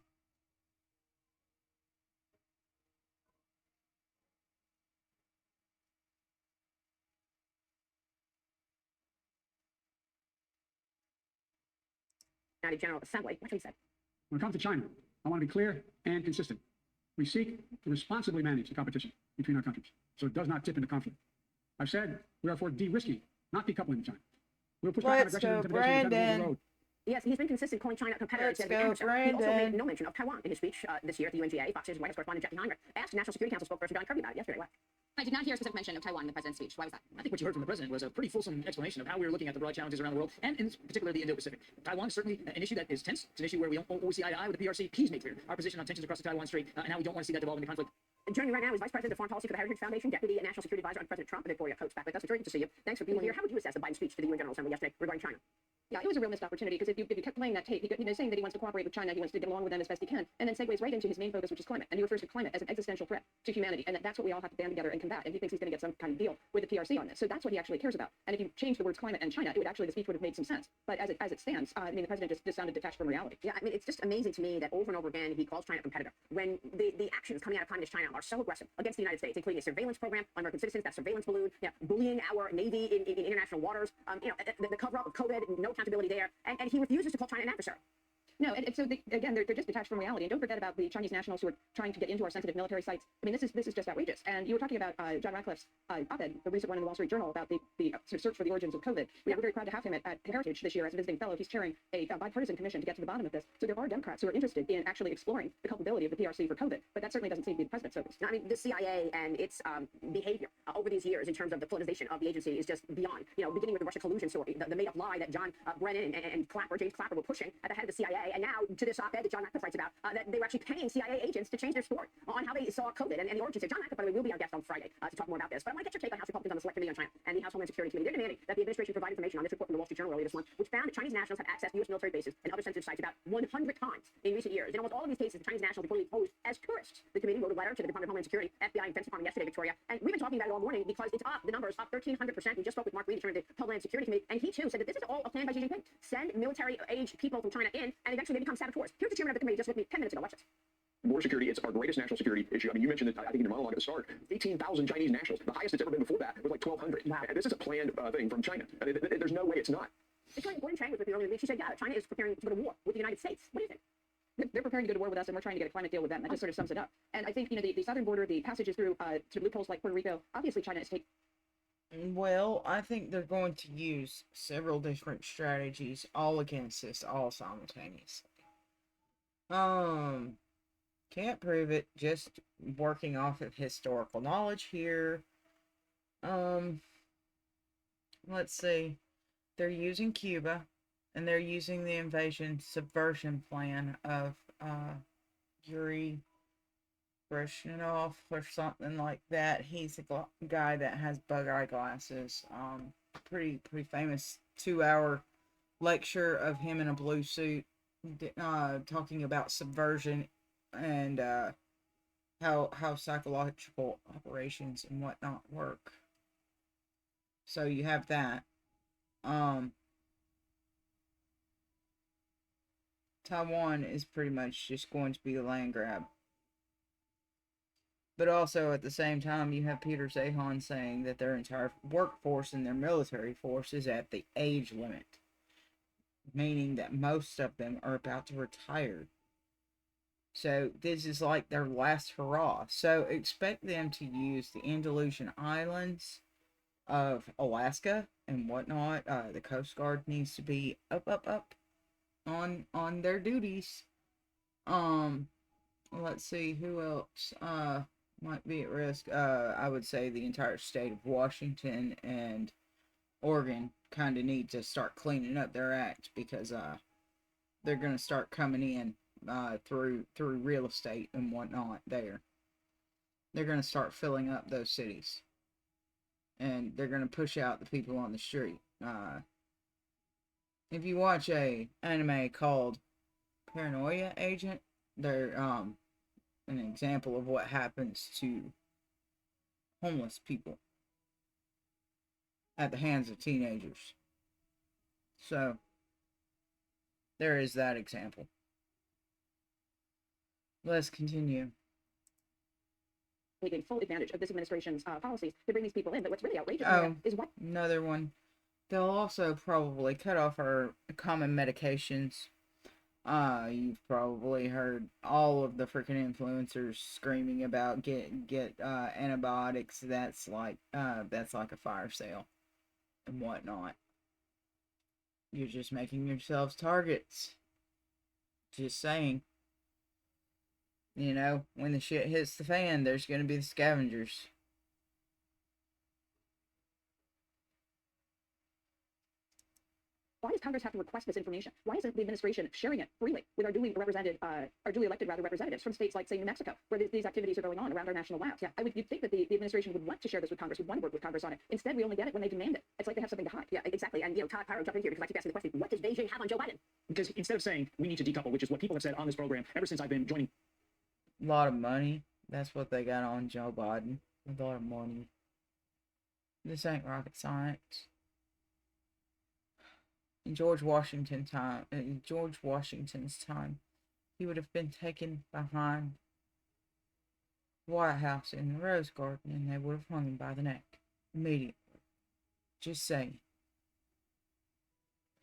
United General Assembly. That's what he said. When it comes to China, I want to be clear and consistent. We seek to responsibly manage the competition between our countries so it does not tip into conflict. I've said we are for de-risking, not decoupling with China. We'll push back on Let's aggression and go, intimidation with them over the Brandon. road. Yes, he's been consistent calling China a competitor Let's instead of an go, adversary. He also Brandon. made no mention of Taiwan in his speech this year at the UNGA. Fox News White House correspondent Jackie Heinrich asked National Security Council spokesperson John Kirby about it yesterday. Why? I did not hear a specific mention of Taiwan in the president's speech. Why was that? I think what you heard from the president was a pretty fulsome explanation of how we were looking at the broad challenges around the world, and in particular the Indo-Pacific. Taiwan is certainly an issue that is tense. It's an issue where we don't always see eye to eye with the PRC. He's made clear our position on tensions across the Taiwan Strait, and how we don't want to see that devolve into conflict. Joining me right now is Vice President of Foreign Policy for the Heritage Foundation, Deputy and National Security Advisor under President Trump, Victoria Coates, back with us. It's very good to see you. Thanks for being here. How would you assess the Biden speech to the UN General Assembly yesterday regarding China? Yeah, it was a real missed opportunity because if you kept playing that tape, he's saying that he wants to cooperate with China, he wants to get along with them as best he can, and then segues right into his main focus, which is climate. And he refers to climate as an existential threat to humanity, and that's what we all have to band together and combat. And he thinks he's going to get some kind of deal with the PRC on this. So that's what he actually cares about. And if you change the words climate and China, the speech would have made some sense. But as it stands, I mean, the president just sounded detached from reality. Yeah, I mean, it's just amazing to me that over and over again he calls China a competitor when the actions coming out of communist China are so aggressive against the United States, including a surveillance program on American citizens, that surveillance balloon, bullying our Navy in international waters, the cover-up of COVID, no accountability there, and he refuses to call China an adversary. No, and so again, they're just detached from reality. And don't forget about the Chinese nationals who are trying to get into our sensitive military sites. I mean, this is just outrageous. And you were talking about John Radcliffe's op-ed, the recent one in the Wall Street Journal, about the sort of search for the origins of COVID. We're very proud to have him at Heritage this year as a visiting fellow. He's chairing a bipartisan commission to get to the bottom of this. So there are Democrats who are interested in actually exploring the culpability of the PRC for COVID. But that certainly doesn't seem to be the president's focus. I mean, the CIA and its behavior over these years in terms of the politicization of the agency is just beyond. Beginning with the Russia collusion story, the made-up lie that John Brennan and James Clapper were pushing at the head of the CIA, and now to this op-ed that John Radcliffe writes about, that they were actually paying CIA agents to change their story on how they saw COVID and the origins there. John Radcliffe, by the way, will be our guest on Friday to talk more about this. But I want to get your take on House Republicans on the Select Committee on China and the House Homeland Security Committee. They're demanding that the administration provide information on this report from the Wall Street Journal earlier this month, which found that Chinese nationals have accessed U.S. military bases and other sensitive sites about 100 times in recent years. In almost all of these cases, the Chinese nationals reportedly posed as tourists. The committee wrote a letter to the Department of Homeland Security, FBI, and Defense Department yesterday, Victoria, and we've been talking about it all morning because it's up. The numbers up 1,300%. We just spoke with Mark Reed, chairman of the Homeland Security Committee, and he too said that this is all a plan by Xi Jinping. Send military-age people from China in, and eventually they become saboteurs. Here's the chairman of the committee just with me 10 minutes ago. Watch this. Border security, it's our greatest national security issue. I mean, you mentioned that, I think in your monologue at the start, 18,000 Chinese nationals. The highest it's ever been before that was like 1,200. Wow. And this is a planned thing from China. I mean, there's no way it's not. Victoria Gordon Chang was with me earlier. She said, yeah, China is preparing to go to war with the United States. What do you think? They're preparing to go to war with us, and we're trying to get a climate deal with them. That just sort of sums it up. And I think, the southern border, the passages through to loopholes like Puerto Rico, obviously China is taking. Well, I think they're going to use several different strategies all against this, all simultaneously. Can't prove it, just working off of historical knowledge here. Let's see. They're using Cuba, and they're using the invasion subversion plan of Yuri Brezhnev or something like that. He's a guy that has bug eye glasses. Pretty famous 2-hour lecture of him in a blue suit, talking about subversion and how psychological operations and whatnot work. So you have that. Taiwan is pretty much just going to be a land grab. But also, at the same time, you have Peter Zahan saying that their entire workforce and their military force is at the age limit. Meaning that most of them are about to retire. So, this is like their last hurrah. So, expect them to use the Andalusian Islands of Alaska and whatnot. The Coast Guard needs to be up on their duties. Let's see, who else might be at risk. I would say the entire state of Washington and Oregon kind of need to start cleaning up their act, because they're going to start coming in through real estate and whatnot there. They're going to start filling up those cities, and they're going to push out the people on the street. If you watch a anime called Paranoia Agent, they're an example of what happens to homeless people. at the hands of teenagers. So, there is that example. Let's continue. Taking full advantage of this administration's policies to bring these people in. But what's really outrageous is what another one. They'll also probably cut off our common medications. You've probably heard all of the freaking influencers screaming about get antibiotics. That's like a fire sale and whatnot. You're just making yourselves targets. Just saying. You know, when the shit hits the fan, there's going to be the scavengers. Why does Congress have to request this information? Why isn't the administration sharing it freely with our duly elected representatives from states like, say, New Mexico, where these activities are going on around our national labs? Yeah, you'd think that the administration would want to share this with Congress, would want to work with Congress on it. Instead, we only get it when they demand it. It's like they have something to hide. Yeah, exactly. And, Todd Pyro jumped in here because I keep asking the question, what does Beijing have on Joe Biden? Because instead of saying we need to decouple, which is what people have said on this program ever since I've been joining. A lot of money. That's what they got on Joe Biden. A lot of money. This ain't rocket science. In George Washington's time, he would have been taken behind the White House in the Rose Garden, and they would have hung him by the neck immediately. Just saying.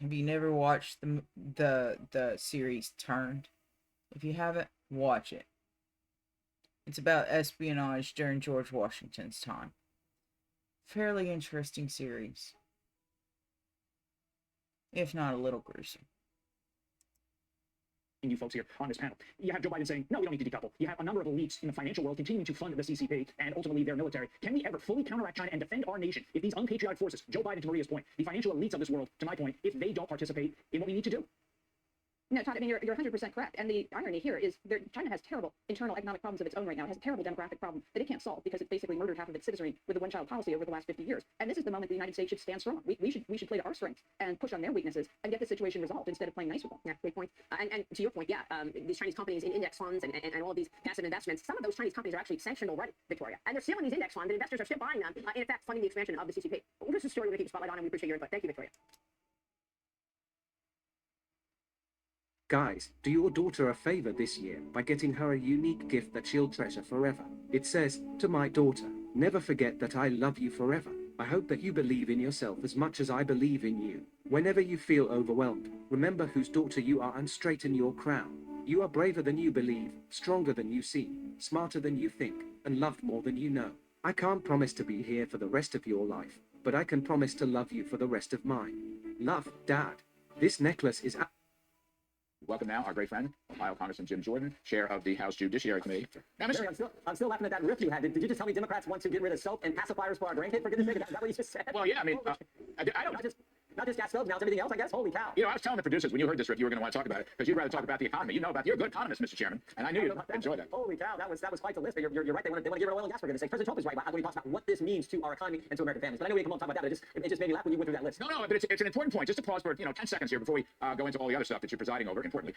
Have you never watched the series Turned? If you haven't, watch it. It's about espionage during George Washington's time. Fairly interesting series. If not a little gruesome. You folks here on this panel. You have Joe Biden saying, no, we don't need to decouple. You have a number of elites in the financial world continuing to fund the CCP and ultimately their military. Can we ever fully counteract China and defend our nation if these unpatriotic forces, Joe Biden to Maria's point, the financial elites of this world, to my point, if they don't participate in what we need to do? No, Todd, I mean, you're 100% correct. And the irony here is China has terrible internal economic problems of its own right now. It has a terrible demographic problem that it can't solve because it's basically murdered half of its citizenry with the one-child policy over the last 50 years. And this is the moment the United States should stand strong. We should play to our strengths and push on their weaknesses and get the situation resolved instead of playing nice with them. Yeah, great point. And to your point, these Chinese companies in index funds and all of these passive investments, some of those Chinese companies are actually sanctioned already, Victoria. And they're still in these index funds, and investors are still buying them, in effect funding the expansion of the CCP. Well, this is a story we're going to keep the spotlight on, and we appreciate your input. Thank you, Victoria. Guys, do your daughter a favor this year by getting her a unique gift that she'll treasure forever. It says, to my daughter, never forget that I love you forever. I hope that you believe in yourself as much as I believe in you. Whenever you feel overwhelmed, remember whose daughter you are and straighten your crown. You are braver than you believe, stronger than you seem, smarter than you think, and loved more than you know. I can't promise to be here for the rest of your life, but I can promise to love you for the rest of mine. Love, Dad. This necklace is... Welcome now our great friend, Ohio Congressman Jim Jordan, chair of the House Judiciary Committee. Now, Barry, I'm still laughing at that riff you had. Did you just tell me Democrats want to get rid of soap and pacifiers for our grandkids? For goodness sake, is that what you just said? Well, yeah, I mean, I don't... Not just gas stoves, now it's everything else, I guess. Holy cow. You know, I was telling the producers when you heard this riff, you were going to want to talk about it because you'd rather talk about the economy. You know about you're a good economist, Mr. Chairman, and I knew you'd enjoy that. Holy cow, that was quite the list. But you're right. They want to get rid of oil and gas. For goodness sake, President Trump is right when he talks about what this means to our economy and to American families. But I know we can come on and talk about that. It just made me laugh when you went through that list. No, but it's an important point. Just to pause for 10 seconds here before we go into all the other stuff that you're presiding over. Importantly.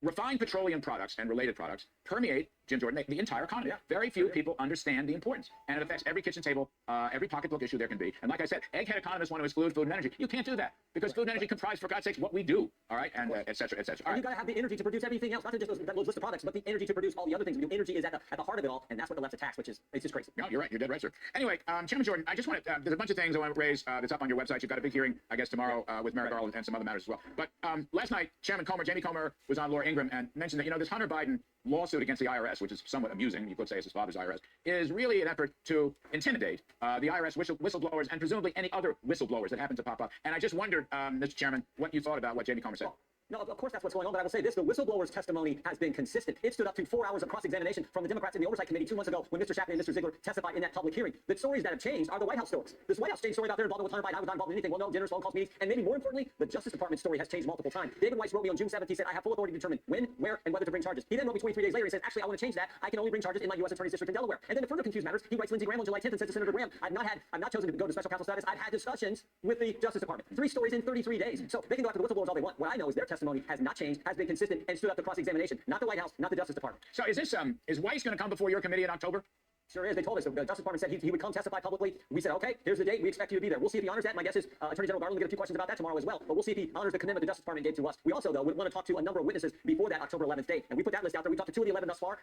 Refined petroleum products and related products permeate, Jim Jordan, the entire economy. Yeah. Very few people understand the importance. And it affects every kitchen table, every pocketbook issue there can be. And like I said, egghead economists want to exclude food and energy. You can't do that because food and energy comprise, for God's sakes, what we do. All right? And et cetera, et cetera. You've got to have the energy to produce everything else, not just those list of products, but the energy to produce all the other things. Energy is at the heart of it all, and that's what the left attacks, which is it's just crazy. No, you're right. You're dead right, sir. Anyway, Chairman Jordan, I just want to, there's a bunch of things I want to raise that's up on your website. You've got a big hearing, I guess, tomorrow with Merrick Garland and some other matters as well. But last night, Jamie Comer, was on Laura Ingraham and mentioned that, this Hunter Biden lawsuit against the IRS, which is somewhat amusing, you could say it's his father's IRS, is really an effort to intimidate the IRS whistleblowers and presumably any other whistleblowers that happen to pop up. And I just wondered, Mr. Chairman, what you thought about what Jamie Comer said. No, of course that's what's going on, but I will say this. The whistleblower's testimony has been consistent. It stood up to 4 hours of cross-examination from the Democrats in the Oversight Committee 2 months ago when Mr. Shapiro and Mr. Ziegler testified in that public hearing. The stories that have changed are the White House stories. This White House change story about their involvement with Hunter Biden, I was not involved in anything. Well, no, dinners, phone calls, meetings, and maybe more importantly, the Justice Department story has changed multiple times. David Weiss wrote me on June 7th. He said, I have full authority to determine when, where, and whether to bring charges. He then wrote me 23 days later and says, actually, I want to change that. I can only bring charges in my U.S. Attorney's District in Delaware. And then to further confuse matters, he writes Lindsey Graham on July 10th and says to Senator Graham, I've not chosen to go to special counsel status. I've had discussions with the Justice Department. 3 stories in 33 days. So they can go after the whistleblowers all they want. What I know is their testimony has not changed, has been consistent, and stood up to cross-examination. Not the White House, not the Justice Department. So is Weiss going to come before your committee in October? Sure is. They told us. The Justice Department said he would come testify publicly. We said, okay, here's the date. We expect you to be there. We'll see if he honors that. My guess is Attorney General Garland will get a few questions about that tomorrow as well. But we'll see if he honors the commitment the Justice Department gave to us. We also, though, would want to talk to a number of witnesses before that October 11th date. And we put that list out there. We talked to 2 of the 11 thus far.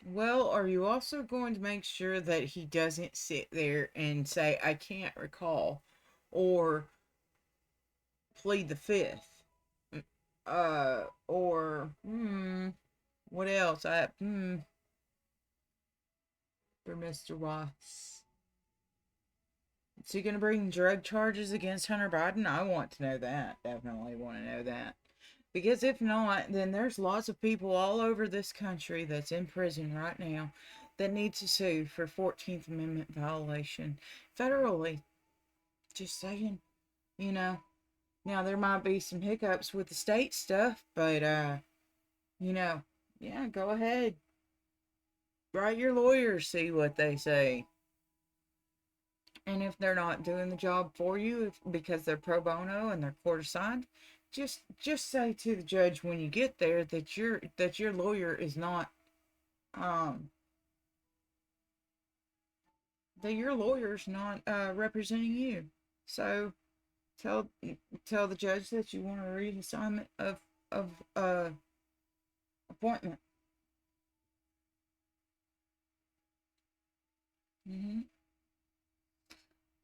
Well, are you also going to make sure that he doesn't sit there and say, I can't recall, or plead the fifth? Or, what else? For Mr. Weiss. Is he going to bring drug charges against Hunter Biden? I want to know that. Definitely want to know that. Because if not, then there's lots of people all over this country that's in prison right now that need to sue for 14th Amendment violation federally. Just saying, you know. Now, there might be some hiccups with the state stuff, but, you know, yeah, go ahead. Write your lawyers, see what they say. And if they're not doing the job for you because they're pro bono and they're court assigned, just say to the judge when you get there that your lawyer is not that your lawyer's not representing you. So tell the judge that you want a reassignment of appointment.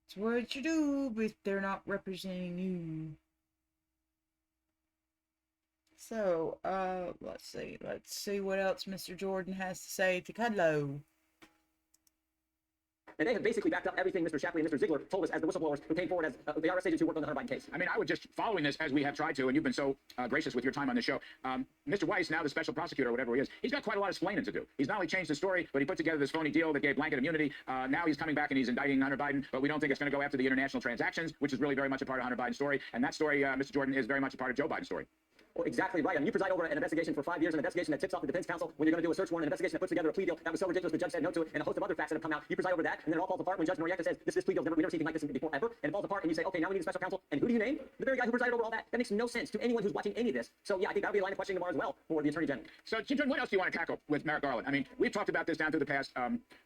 It's what you do if they're not representing you. So, let's see what else Mr. Jordan has to say to Kudlow. And they have basically backed up everything Mr. Shapley and Mr. Ziegler told us as the whistleblowers who came forward as the IRS agents who worked on the Hunter Biden case. I mean, I would just, following this as we have tried to, and you've been so gracious with your time on the show, Mr. Weiss, now the special prosecutor, or whatever he is, he's got quite a lot of explaining to do. He's not only changed the story, but he put together this phony deal that gave blanket immunity. Now he's coming back and he's indicting Hunter Biden, but we don't think it's going to go after the international transactions, which is really very much a part of Hunter Biden's story. And that story, Mr. Jordan, is very much a part of Joe Biden's story. Well, exactly right. I mean, you preside over an investigation for 5 years, an investigation that tips off the defense counsel when you're going to do a search warrant, an investigation that puts together a plea deal that was so ridiculous the judge said no to it, and a host of other facts that have come out. You preside over that, and then it all falls apart when Judge Noriega says this plea deal, we never seen anything like this before ever, and it falls apart, and you say, okay, now we need a special counsel, and who do you name? The very guy who presided over all that. That makes no sense to anyone who's watching any of this. So yeah, I think that'll be a line of questioning tomorrow as well for the Attorney General. So, Jim Jordan, what else do you want to tackle with Merrick Garland? I mean, we've talked about this down through the past.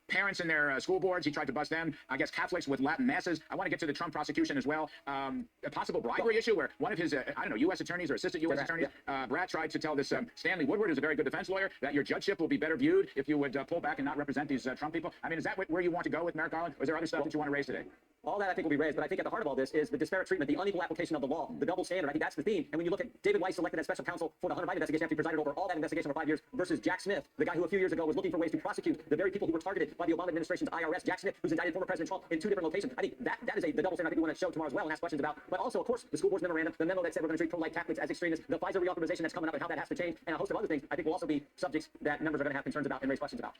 Parents in their school boards, he tried to bust them. I guess Catholics with Latin masses. I want to get to the Trump prosecution as well. A possible bribery issue where one of his, I don't know, U.S. attorneys or assistant U.S. attorneys, Brad tried to tell this Stanley Woodward, who's a very good defense lawyer, that your judgeship will be better viewed if you would pull back and not represent these Trump people. I mean, is that where you want to go with Merrick Garland, or is there other stuff that you want to raise today? All that I think will be raised, but I think at the heart of all this is the disparate treatment, the unequal application of the law, the double standard. I think that's the theme. And when you look at David Weiss elected as special counsel for the Hunter Biden investigation after he presided over all that investigation for 5 years versus Jack Smith, the guy who a few years ago was looking for ways to prosecute the very people who were targeted by the Obama administration's IRS. Jack Smith, who's indicted former President Trump in 2 different locations. I think that is the double standard I think we want to show tomorrow as well and ask questions about. But also, of course, the school board's memorandum, the memo that said we're going to treat pro-life Catholics as extremists, the FISA reauthorization that's coming up and how that has to change, and a host of other things I think will also be subjects that members are going to have concerns about and raise questions about.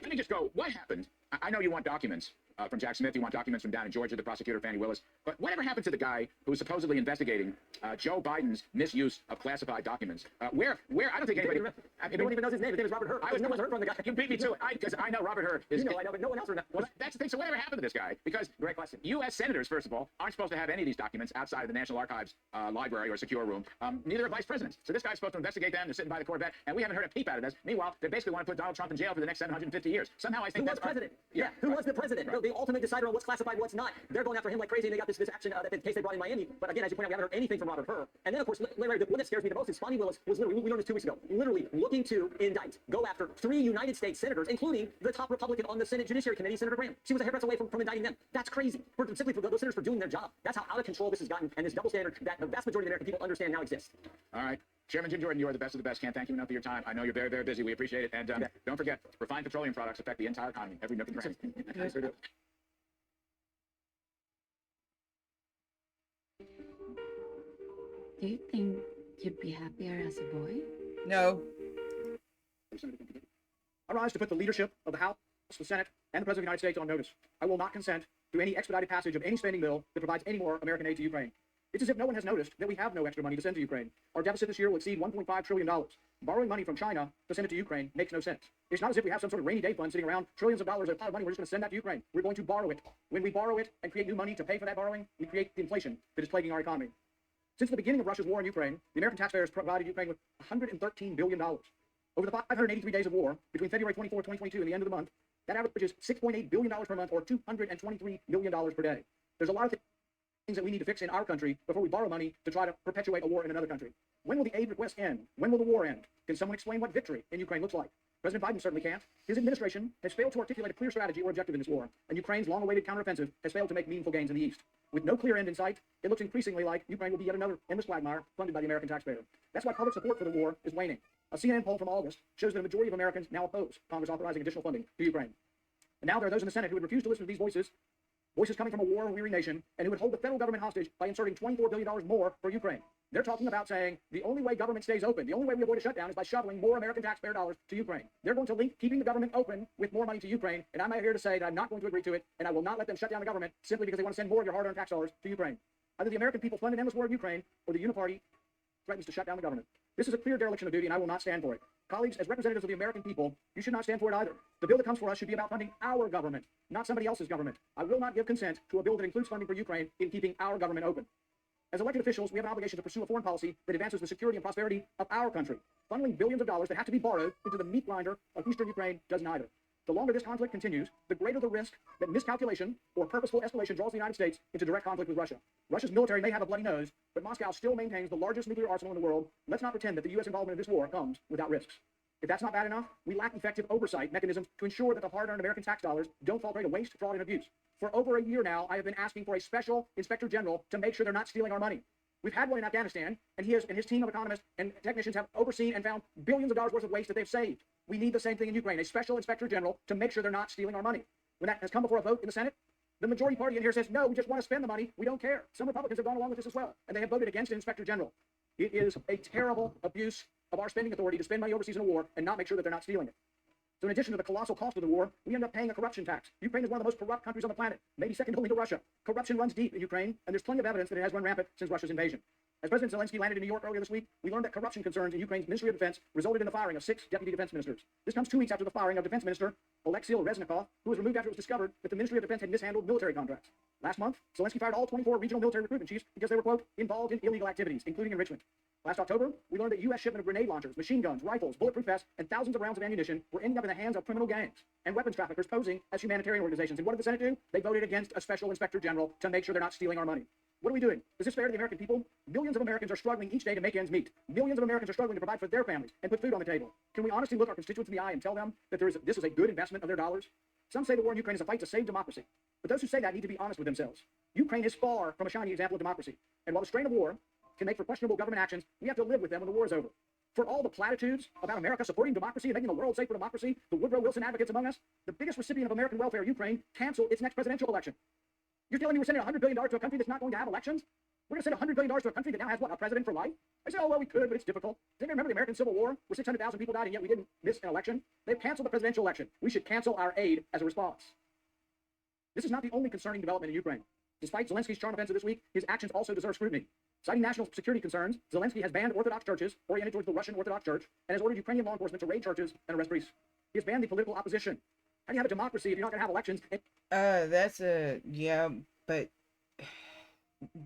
Let me just go, what happened? I know you want documents from Jack Smith, you want documents from down in Georgia, the prosecutor, Fannie Willis, but whatever happened to the guy who was supposedly investigating Joe Biden's misuse of classified documents? Where, I don't think anybody... No one even knows his name. His name is Robert Hur. No one's heard from the guy. You beat me to it, because I know Robert Hur is... You know, I know, but no one else heard. Well, that's the thing. So whatever happened to this guy? Because great question. U.S. senators, first of all, aren't supposed to have any of these documents outside of the National Archives library or secure room. Neither are vice presidents. So this guy's supposed to investigate them. They're sitting by the Corvette, and we haven't heard a peep out of this. Meanwhile, they basically want to put Donald Trump in jail for the next 750 years. Somehow I think that's president. Yeah. Who was the president? Right. The ultimate decider on what's classified, what's not. They're going after him like crazy, and they got this action, that case they brought in Miami. But again, as you point out, we haven't heard anything from Robert Hur. And then, of course, Larry, the one that scares me the most is Fannie Willis was literally, we learned this 2 weeks ago, literally looking to indict, go after 3 United States senators, including the top Republican on the Senate Judiciary Committee, Senator Graham. She was a hairbreadth away from indicting them. That's crazy. Simply for those senators for doing their job. That's how out of control this has gotten, and this double standard that the vast majority of American people understand now exists. All right. Chairman Jim Jordan, you are the best of the best. Can't thank you enough for your time. I know you're very, very busy. We appreciate it. And don't forget, refined petroleum products affect the entire economy, every nook and cranny. Thanks for doing it. Do you think you'd be happier as a boy? No. I rise to put the leadership of the House, the Senate, and the President of the United States on notice. I will not consent to any expedited passage of any spending bill that provides any more American aid to Ukraine. It's as if no one has noticed that we have no extra money to send to Ukraine. Our deficit this year will exceed $1.5 trillion. Borrowing money from China to send it to Ukraine makes no sense. It's not as if we have some sort of rainy day fund sitting around, trillions of dollars, a pile of money, we're just going to send that to Ukraine. We're going to borrow it. When we borrow it and create new money to pay for that borrowing, we create the inflation that is plaguing our economy. Since the beginning of Russia's war in Ukraine, the American taxpayers provided Ukraine with $113 billion. Over the 583 days of war, between February 24, 2022 and the end of the month, That averages $6.8 billion per month, or $223 million per day. There's a lot of things that we need to fix in our country before we borrow money to try to perpetuate a war in another country. When will the aid request end? When will the war end? Can someone explain what victory in Ukraine looks like? President Biden certainly can't. His administration has failed to articulate a clear strategy or objective in this war, and Ukraine's long-awaited counteroffensive has failed to make meaningful gains in the east. With no clear end in sight, it looks increasingly like Ukraine will be yet another endless quagmire funded by the American taxpayer. That's why public support for the war is waning. A CNN poll from August shows that a majority of Americans now oppose Congress authorizing additional funding to Ukraine. And now there are those in the Senate who would refuse to listen to these voices coming from a war-weary nation, and who would hold the federal government hostage by inserting $24 billion more for Ukraine. They're talking about saying the only way government stays open, the only way we avoid a shutdown, is by shoveling more American taxpayer dollars to Ukraine. They're going to link keeping the government open with more money to Ukraine, and I'm here to say that I'm not going to agree to it, and I will not let them shut down the government simply because they want to send more of your hard-earned tax dollars to Ukraine. Either the American people fund an endless war in Ukraine, or the Uniparty threatens to shut down the government. This is a clear dereliction of duty, and I will not stand for it. Colleagues, as representatives of the American people, you should not stand for it either. The bill that comes for us should be about funding our government, not somebody else's government. I will not give consent to a bill that includes funding for Ukraine in keeping our government open. As elected officials, we have an obligation to pursue a foreign policy that advances the security and prosperity of our country. Funneling billions of dollars that have to be borrowed into the meat grinder of eastern Ukraine does neither. The longer this conflict continues, the greater the risk that miscalculation or purposeful escalation draws the United States into direct conflict with Russia. Russia's military may have a bloody nose, but Moscow still maintains the largest nuclear arsenal in the world. Let's not pretend that the U.S. involvement in this war comes without risks. If that's not bad enough, we lack effective oversight mechanisms to ensure that the hard-earned American tax dollars don't fall prey to waste, fraud, and abuse. For over a year now, I have been asking for a special inspector general to make sure they're not stealing our money. We've had one in Afghanistan, and he and his team of economists and technicians have overseen and found billions of dollars worth of waste that they've saved. We need the same thing in Ukraine, a special inspector general to make sure they're not stealing our money. When that has come before a vote in the Senate, the majority party in here says, no, we just want to spend the money. We don't care. Some Republicans have gone along with this as well, and they have voted against an inspector general. It is a terrible abuse of our spending authority to spend money overseas in a war and not make sure that they're not stealing it. So in addition to the colossal cost of the war, we end up paying a corruption tax. Ukraine is one of the most corrupt countries on the planet, maybe second only to Russia. Corruption runs deep in Ukraine, and there's plenty of evidence that it has run rampant since Russia's invasion. As President Zelensky landed in New York earlier this week, we learned that corruption concerns in Ukraine's Ministry of Defense resulted in the firing of 6 deputy defense ministers. This comes 2 weeks after the firing of Defense Minister Alexei Reznikov, who was removed after it was discovered that the Ministry of Defense had mishandled military contracts. Last month, Zelensky fired all 24 regional military recruitment chiefs because they were, quote, involved in illegal activities, including enrichment. Last October, we learned that U.S. shipment of grenade launchers, machine guns, rifles, bulletproof vests, and thousands of rounds of ammunition were ending up in the hands of criminal gangs and weapons traffickers posing as humanitarian organizations. And what did the Senate do? They voted against a special inspector general to make sure they're not stealing our money. What are we doing? Is this fair to the American people? Millions of Americans are struggling each day to make ends meet. Millions of Americans are struggling to provide for their families and put food on the table. Can we honestly look our constituents in the eye and tell them that this is a good investment of their dollars? Some say the war in Ukraine is a fight to save democracy. But those who say that need to be honest with themselves. Ukraine is far from a shining example of democracy. And while the strain of war can make for questionable government actions, we have to live with them when the war is over. For all the platitudes about America supporting democracy and making the world safe for democracy, the Woodrow Wilson advocates among us, the biggest recipient of American welfare, Ukraine, canceled its next presidential election. You're telling me we're sending $100 billion to a country that's not going to have elections? We're going to send $100 billion to a country that now has, what, a president for life? I say, oh, well, we could, but it's difficult. Does anybody remember the American Civil War, where 600,000 people died and yet we didn't miss an election? They've canceled the presidential election. We should cancel our aid as a response. This is not the only concerning development in Ukraine. Despite Zelensky's charm offensive this week, his actions also deserve scrutiny. Citing national security concerns, Zelensky has banned Orthodox churches oriented towards the Russian Orthodox Church and has ordered Ukrainian law enforcement to raid churches and arrest priests. He has banned the political opposition. How do you have a democracy if you're not going to have elections? Yeah, but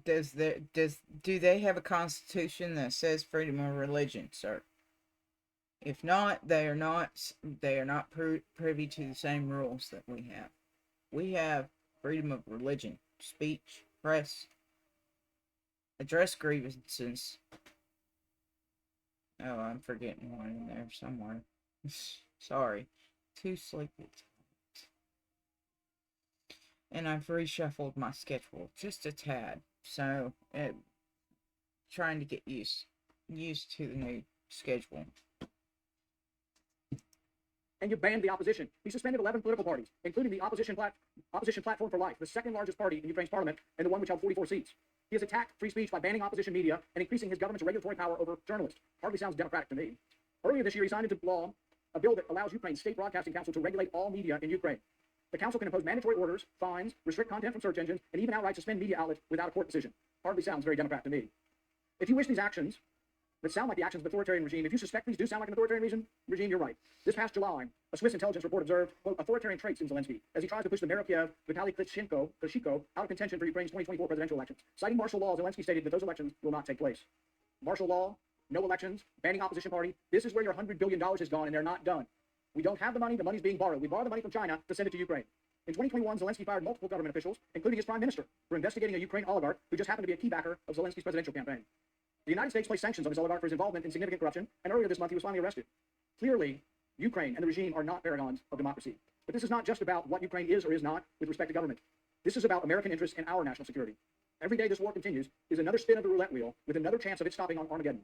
do they have a constitution that says freedom of religion, sir? If not, they are not privy to the same rules that we have. We have freedom of religion, speech, press, address grievances. Oh, I'm forgetting one in there somewhere. Sorry. Too sleepy. And I've reshuffled my schedule just a tad. So, trying to get used to the new schedule. And you banned the opposition. He suspended 11 political parties, including the Opposition Platform for Life, the second largest party in Ukraine's parliament and the one which held 44 seats. He has attacked free speech by banning opposition media and increasing his government's regulatory power over journalists. Hardly sounds democratic to me. Earlier this year, he signed into law a bill that allows Ukraine's State Broadcasting Council to regulate all media in Ukraine. The council can impose mandatory orders, fines, restrict content from search engines, and even outright suspend media outlets without a court decision. Hardly sounds very democratic to me. If you wish these actions that sound like the actions of an authoritarian regime, if you suspect these do sound like an authoritarian regime, you're right. This past July, a Swiss intelligence report observed, quote, authoritarian traits in Zelensky as he tries to push the mayor of Kiev, Vitaly Klitschko, out of contention for Ukraine's 2024 presidential elections. Citing martial law, Zelensky stated that those elections will not take place. Martial law, no elections, banning opposition party. This is where your $100 billion has gone, and they're not done. We don't have the money. The money's being borrowed. We borrow the money from China to send it to Ukraine. In 2021, Zelensky fired multiple government officials, including his prime minister, for investigating a Ukraine oligarch who just happened to be a key backer of Zelensky's presidential campaign. The United States placed sanctions on this oligarch for his involvement in significant corruption, and earlier this month he was finally arrested. Clearly, Ukraine and the regime are not paragons of democracy. But this is not just about what Ukraine is or is not with respect to government. This is about American interests and our national security. Every day this war continues is another spin of the roulette wheel with another chance of it stopping on Armageddon.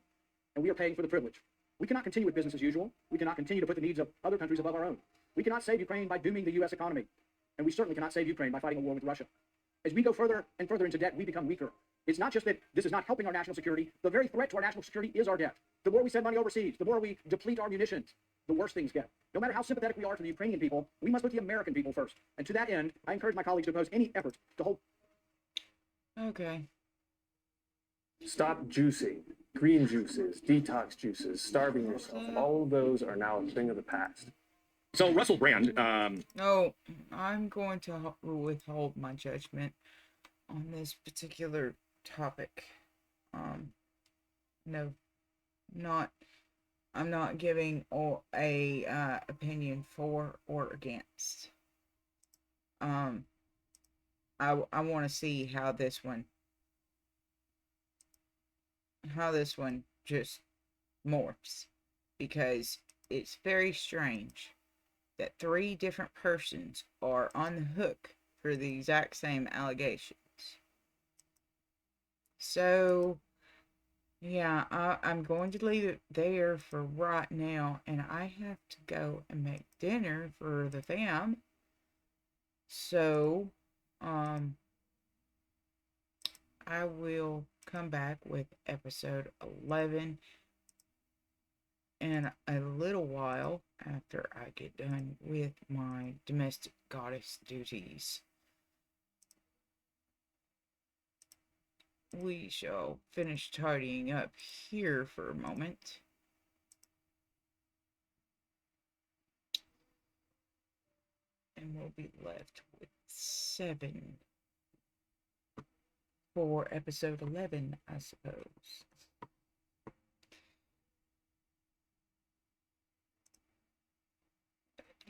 And we are paying for the privilege. We cannot continue with business as usual. We cannot continue to put the needs of other countries above our own. We cannot save Ukraine by dooming the U.S. economy. And we certainly cannot save Ukraine by fighting a war with Russia. As we go further and further into debt, we become weaker. It's not just that this is not helping our national security. The very threat to our national security is our debt. The more we send money overseas, the more we deplete our munitions, the worse things get. No matter how sympathetic we are to the Ukrainian people, we must put the American people first. And to that end, I encourage my colleagues to oppose any effort to hold... Okay. Stop juicing. Green juices, detox juices, starving yourself. All of those are now a thing of the past. So Russell Brand, No, I'm going to withhold my judgment on this particular topic. No, I'm not giving a opinion for or against. I want to see how this one just morphs, because it's very strange that 3 different persons are on the hook for the exact same allegations. So, yeah, I'm going to leave it there for right now, and I have to go and make dinner for the fam. So, I will come back with episode 11 in a little while after I get done with my domestic goddess duties. We shall finish tidying up here for a moment. And we'll be left with 7 for episode 11, I suppose.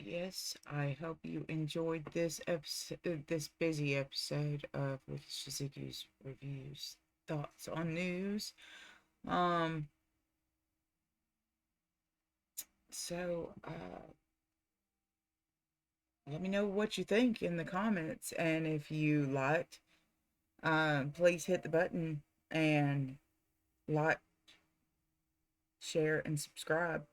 Yes, I hope you enjoyed this episode, this busy episode of Wickedshizuku's reviews, thoughts on news. So, let me know what you think in the comments, and if you liked, please hit the button and like, share, and subscribe.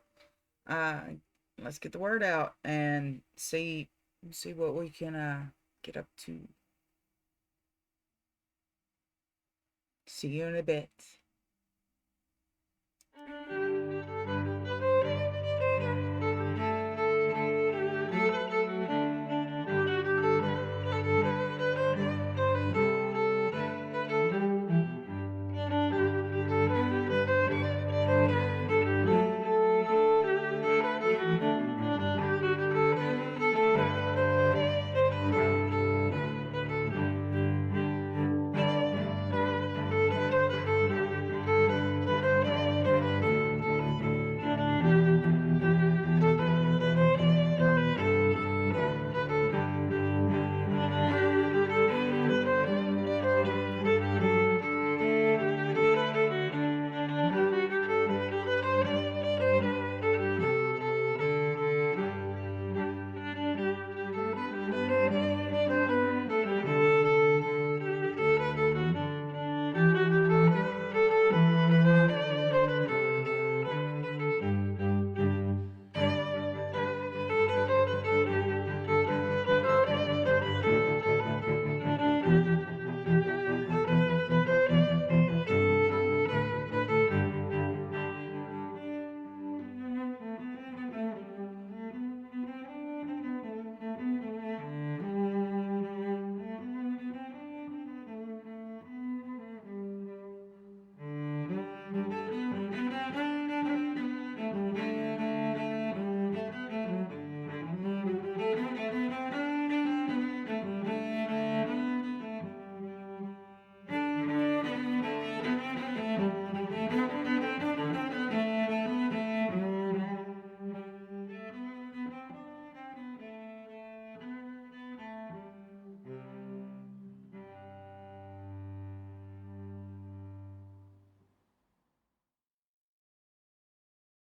Let's get the word out and see what we can get up to. See you in a bit.